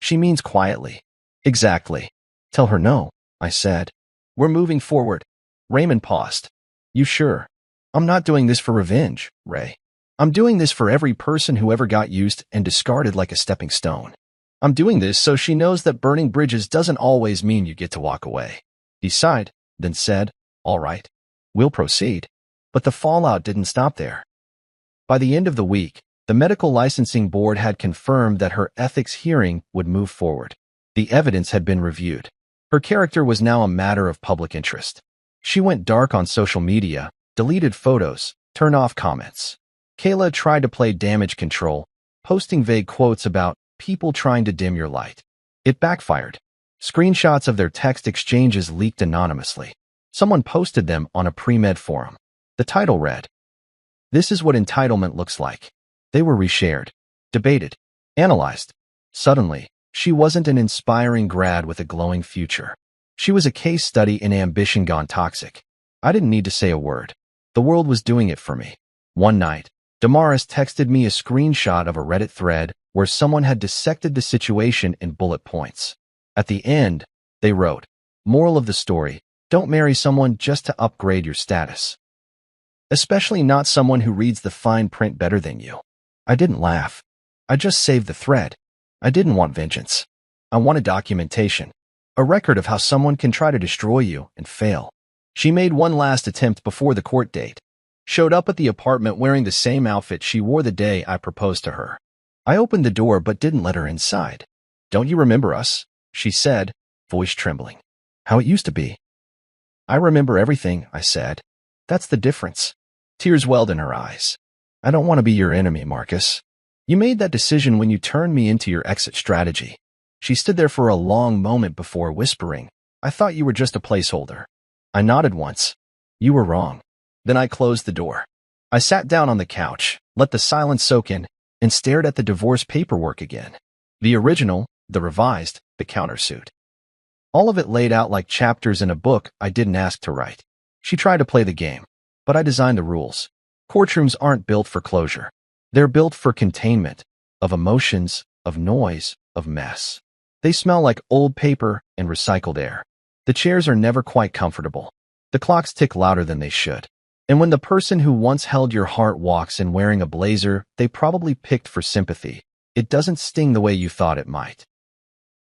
She means quietly. Exactly. Tell her no, I said. We're moving forward. Raymond paused. You sure? I'm not doing this for revenge, Ray. I'm doing this for every person who ever got used and discarded like a stepping stone. I'm doing this so she knows that burning bridges doesn't always mean you get to walk away. He sighed, then said, all right, we'll proceed. But the fallout didn't stop there. By the end of the week, the medical licensing board had confirmed that her ethics hearing would move forward. The evidence had been reviewed. Her character was now a matter of public interest. She went dark on social media, deleted photos, turned off comments. Kayla tried to play damage control, posting vague quotes about people trying to dim your light. It backfired. Screenshots of their text exchanges leaked anonymously. Someone posted them on a pre-med forum. The title read, "This is what entitlement looks like." They were reshared, debated, analyzed. Suddenly, she wasn't an inspiring grad with a glowing future. She was a case study in ambition gone toxic. I didn't need to say a word. The world was doing it for me. One night, Damaris texted me a screenshot of a Reddit thread where someone had dissected the situation in bullet points. At the end, they wrote, "Moral of the story, don't marry someone just to upgrade your status. Especially not someone who reads the fine print better than you." I didn't laugh. I just saved the thread. I didn't want vengeance. I wanted documentation. A record of how someone can try to destroy you and fail. She made one last attempt before the court date. Showed up at the apartment wearing the same outfit she wore the day I proposed to her. I opened the door but didn't let her inside. "Don't you remember us?" she said, voice trembling. "How it used to be." "I remember everything," I said. "That's the difference." Tears welled in her eyes. "I don't want to be your enemy, Marcus. You made that decision when you turned me into your exit strategy." She stood there for a long moment before whispering, I thought you were just a placeholder. I nodded once. You were wrong. Then I closed the door. I sat down on the couch, let the silence soak in, and stared at the divorce paperwork again. The original, the revised, the countersuit. All of it laid out like chapters in a book I didn't ask to write. She tried to play the game, but I designed the rules. Courtrooms aren't built for closure. They're built for containment, of emotions, of noise, of mess. They smell like old paper and recycled air. The chairs are never quite comfortable. The clocks tick louder than they should. And when the person who once held your heart walks in wearing a blazer they probably picked for sympathy, it doesn't sting the way you thought it might.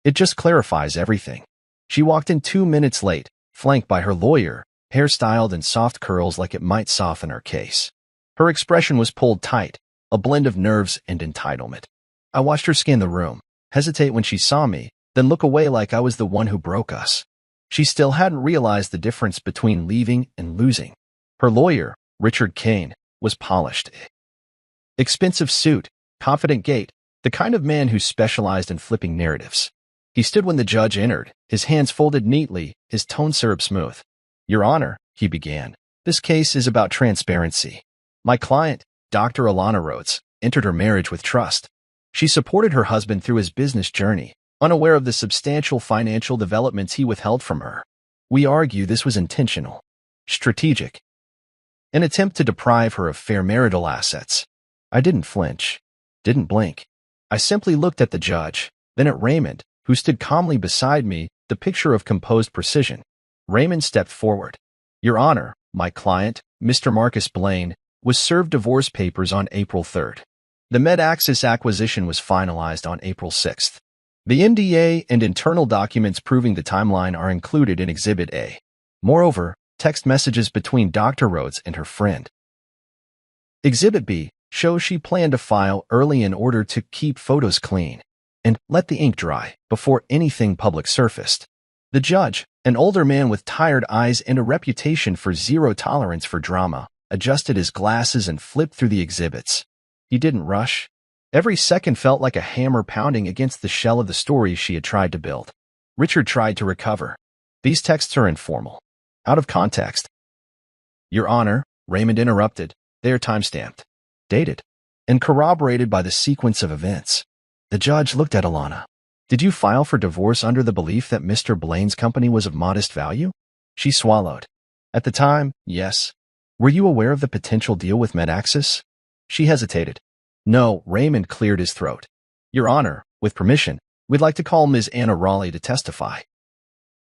It just clarifies everything. She walked in 2 minutes late, flanked by her lawyer, hairstyled in soft curls like it might soften her case. Her expression was pulled tight, a blend of nerves and entitlement. I watched her scan the room, hesitate when she saw me, then look away like I was the one who broke us. She still hadn't realized the difference between leaving and losing. Her lawyer, Richard Kane, was polished. Expensive suit, confident gait, the kind of man who specialized in flipping narratives. He stood when the judge entered, his hands folded neatly, his tone syrup smooth. Your Honor, he began, this case is about transparency. My client, Dr. Alana Rhodes, entered her marriage with trust. She supported her husband through his business journey, unaware of the substantial financial developments he withheld from her. We argue this was intentional, strategic, an attempt to deprive her of fair marital assets. I didn't flinch, didn't blink. I simply looked at the judge, then at Raymond, who stood calmly beside me, the picture of composed precision. Raymond stepped forward. Your Honor, my client, Mr. Marcus Blaine, was served divorce papers on April 3rd. The MedAxis acquisition was finalized on April 6th. The NDA and internal documents proving the timeline are included in Exhibit A. Moreover, text messages between Dr. Rhodes and her friend. Exhibit B shows she planned to file early in order to keep photos clean and let the ink dry before anything public surfaced. The judge, an older man with tired eyes and a reputation for zero tolerance for drama, adjusted his glasses and flipped through the exhibits. He didn't rush. Every second felt like a hammer pounding against the shell of the story she had tried to build. Richard tried to recover. These texts are informal, out of context. Your Honor, Raymond interrupted, they are time-stamped, dated, and corroborated by the sequence of events. The judge looked at Alana. Did you file for divorce under the belief that Mr. Blaine's company was of modest value? She swallowed. At the time, yes. Were you aware of the potential deal with MedAxis? She hesitated. No, Raymond cleared his throat. Your Honor, with permission, we'd like to call Ms. Anna Raleigh to testify.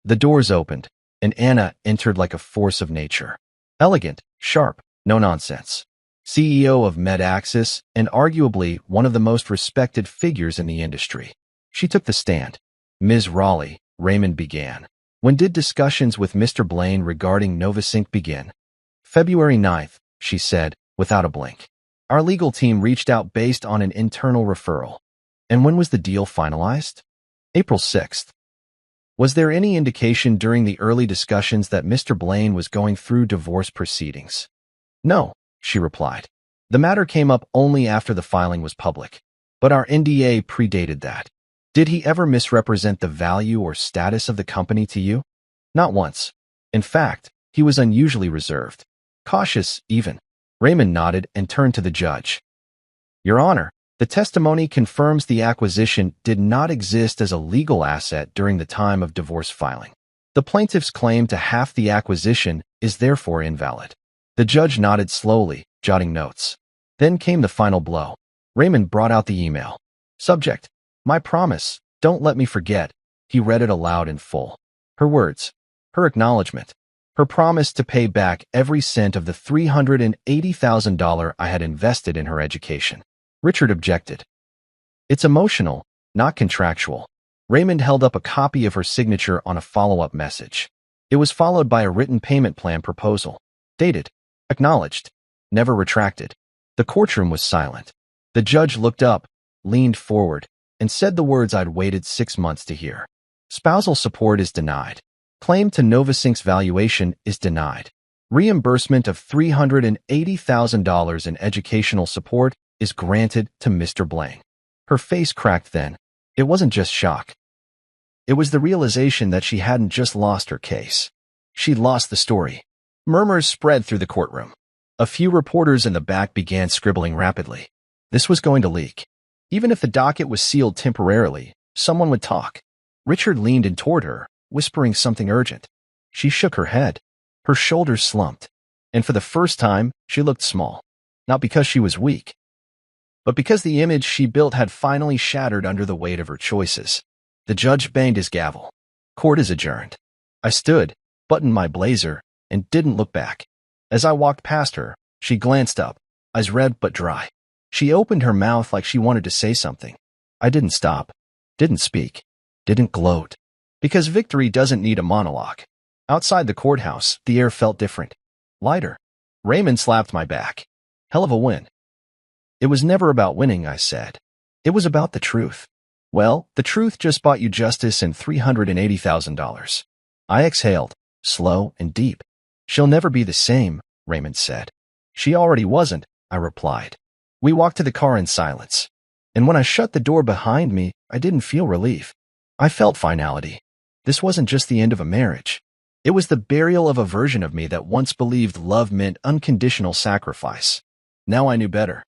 The doors opened, and Anna entered like a force of nature. Elegant, sharp, no nonsense. CEO of MedAxis and arguably one of the most respected figures in the industry. She took the stand. Ms. Raleigh, Raymond began. When did discussions with Mr. Blaine regarding Novasync begin? February 9th, she said, without a blink. Our legal team reached out based on an internal referral. And when was the deal finalized? April 6th. Was there any indication during the early discussions that Mr. Blaine was going through divorce proceedings? No, she replied. The matter came up only after the filing was public. But our NDA predated that. Did he ever misrepresent the value or status of the company to you? Not once. In fact, he was unusually reserved. Cautious, even. Raymond nodded and turned to the judge. Your Honor, the testimony confirms the acquisition did not exist as a legal asset during the time of divorce filing. The plaintiff's claim to half the acquisition is therefore invalid. The judge nodded slowly, jotting notes. Then came the final blow. Raymond brought out the email. Subject: My promise, don't let me forget. He read it aloud in full. Her words, her acknowledgement, her promise to pay back every cent of the $380,000 I had invested in her education. Richard objected. It's emotional, not contractual. Raymond held up a copy of her signature on a follow-up message. It was followed by a written payment plan proposal. Dated. Acknowledged. Never retracted. The courtroom was silent. The judge looked up, leaned forward, and said the words I'd waited 6 months to hear. Spousal support is denied. Claim to Novasync's valuation is denied. Reimbursement of $380,000 in educational support is granted to Mr. Blaine. Her face cracked then. It wasn't just shock. It was the realization that she hadn't just lost her case. She'd lost the story. Murmurs spread through the courtroom. A few reporters in the back began scribbling rapidly. This was going to leak. Even if the docket was sealed temporarily, someone would talk. Richard leaned in toward her, whispering something urgent. She shook her head. Her shoulders slumped. And for the first time, she looked small. Not because she was weak, but because the image she built had finally shattered under the weight of her choices. The judge banged his gavel. Court is adjourned. I stood, buttoned my blazer, and didn't look back. As I walked past her, she glanced up, eyes red but dry. She opened her mouth like she wanted to say something. I didn't stop, didn't speak, didn't gloat. Because victory doesn't need a monologue. Outside the courthouse, the air felt different. Lighter. Raymond slapped my back. Hell of a win. It was never about winning, I said. It was about the truth. Well, the truth just bought you justice and $380,000. I exhaled, slow and deep. She'll never be the same, Raymond said. She already wasn't, I replied. We walked to the car in silence. And when I shut the door behind me, I didn't feel relief. I felt finality. This wasn't just the end of a marriage. It was the burial of a version of me that once believed love meant unconditional sacrifice. Now I knew better.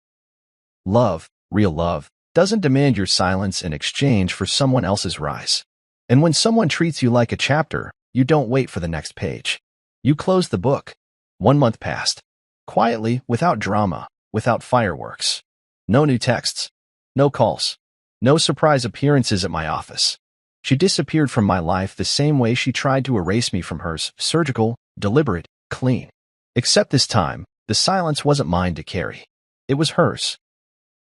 Love, real love, doesn't demand your silence in exchange for someone else's rise. And when someone treats you like a chapter, you don't wait for the next page. You close the book. 1 month passed. Quietly, without drama, without fireworks. No new texts. No calls. No surprise appearances at my office. She disappeared from my life the same way she tried to erase me from hers, surgical, deliberate, clean. Except this time, the silence wasn't mine to carry. It was hers.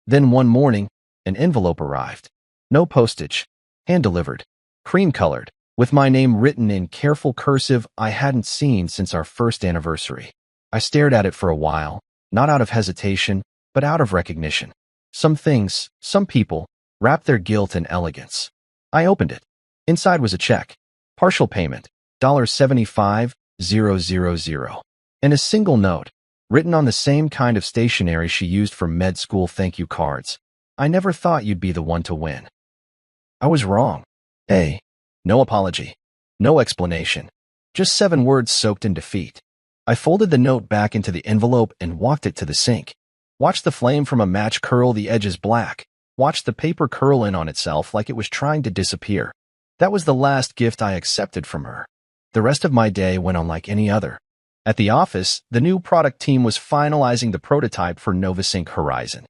Then one morning, an envelope arrived. No postage. Hand-delivered. Cream-colored. With my name written in careful cursive I hadn't seen since our first anniversary. I stared at it for a while, not out of hesitation, but out of recognition. Some things, some people, wrap their guilt in elegance. I opened it. Inside was a check. Partial payment, $75,000. And a single note, written on the same kind of stationery she used for med school thank you cards. I never thought you'd be the one to win. I was wrong. No apology. No explanation. Just 7 words soaked in defeat. I folded the note back into the envelope and walked it to the sink. Watched the flame from a match curl the edges black. Watched the paper curl in on itself like it was trying to disappear. That was the last gift I accepted from her. The rest of my day went on like any other. At the office, the new product team was finalizing the prototype for NovaSync Horizon.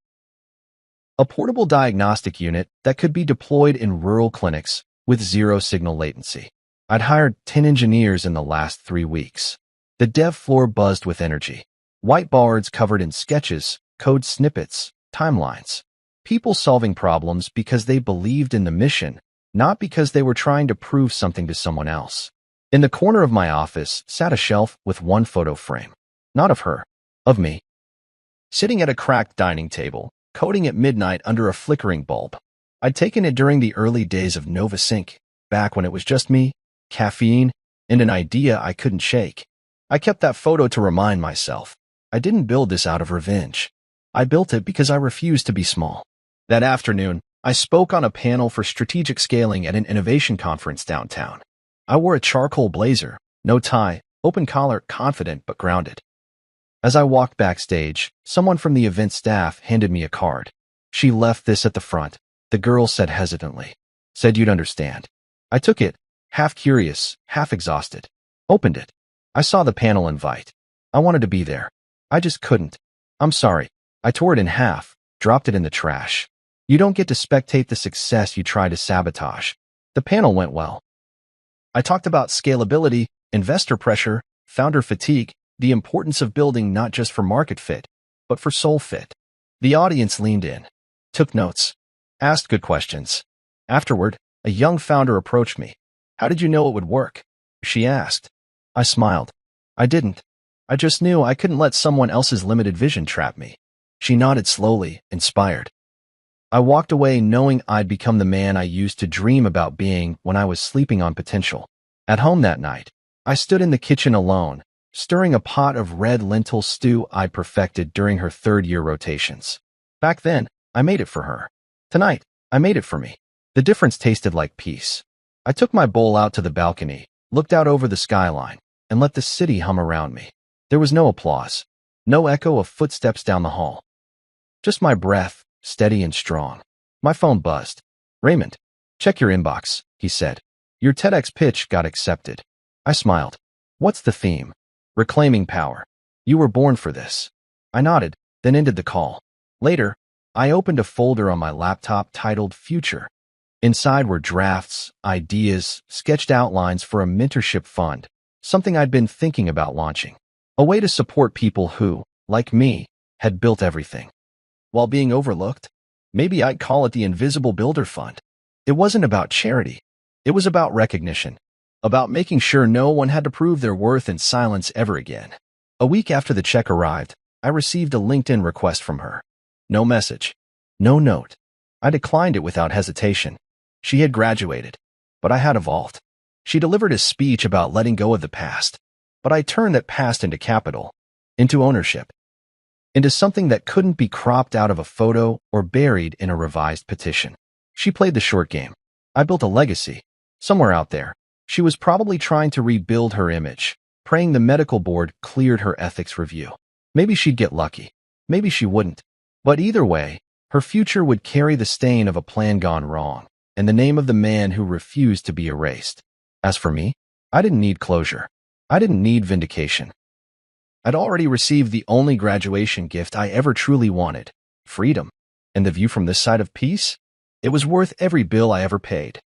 A portable diagnostic unit that could be deployed in rural clinics with 0 signal latency. I'd hired 10 engineers in the last 3 weeks. The dev floor buzzed with energy. Whiteboards covered in sketches, code snippets, timelines. People solving problems because they believed in the mission, not because they were trying to prove something to someone else. In the corner of my office sat a shelf with 1 photo frame. Not of her, of me. Sitting at a cracked dining table, coding at midnight under a flickering bulb. I'd taken it during the early days of NovaSync, back when it was just me, caffeine, and an idea I couldn't shake. I kept that photo to remind myself. I didn't build this out of revenge. I built it because I refused to be small. That afternoon, I spoke on a panel for strategic scaling at an innovation conference downtown. I wore a charcoal blazer, no tie, open collar, confident but grounded. As I walked backstage, someone from the event staff handed me a card. She left this at the front, the girl said hesitantly. Said you'd understand. I took it, half curious, half exhausted. Opened it. I saw the panel invite. I wanted to be there. I just couldn't. I'm sorry. I tore it in half, dropped it in the trash. You don't get to spectate the success you try to sabotage. The panel went well. I talked about scalability, investor pressure, founder fatigue, the importance of building not just for market fit, but for soul fit. The audience leaned in, took notes, asked good questions. Afterward, a young founder approached me. How did you know it would work? She asked. I smiled. I didn't. I just knew I couldn't let someone else's limited vision trap me. She nodded slowly, inspired. I walked away knowing I'd become the man I used to dream about being when I was sleeping on potential. At home that night, I stood in the kitchen alone, stirring a pot of red lentil stew I'd perfected during her 3rd-year rotations. Back then, I made it for her. Tonight, I made it for me. The difference tasted like peace. I took my bowl out to the balcony, looked out over the skyline, and let the city hum around me. There was no applause, no echo of footsteps down the hall. Just my breath, steady and strong. My phone buzzed. "Raymond, check your inbox," he said. "Your TEDx pitch got accepted." I smiled. "What's the theme?" "Reclaiming power. You were born for this." I nodded, then ended the call. Later, I opened a folder on my laptop titled Future. Inside were drafts, ideas, sketched outlines for a mentorship fund, something I'd been thinking about launching. A way to support people who, like me, had built everything while being overlooked. Maybe I'd call it the Invisible Builder Fund. It wasn't about charity. It was about recognition, about making sure no one had to prove their worth in silence ever again. A week after the check arrived, I received a LinkedIn request from her. No message, no note. I declined it without hesitation. She had graduated, but I had evolved. She delivered a speech about letting go of the past, but I turned that past into capital, into ownership, into something that couldn't be cropped out of a photo or buried in a revised petition. She played the short game. I built a legacy. Somewhere out there, she was probably trying to rebuild her image, praying the medical board cleared her ethics review. Maybe she'd get lucky. Maybe she wouldn't. But either way, her future would carry the stain of a plan gone wrong and the name of the man who refused to be erased. As for me, I didn't need closure. I didn't need vindication. I'd already received the only graduation gift I ever truly wanted, freedom. And the view from this side of peace? It was worth every bill I ever paid.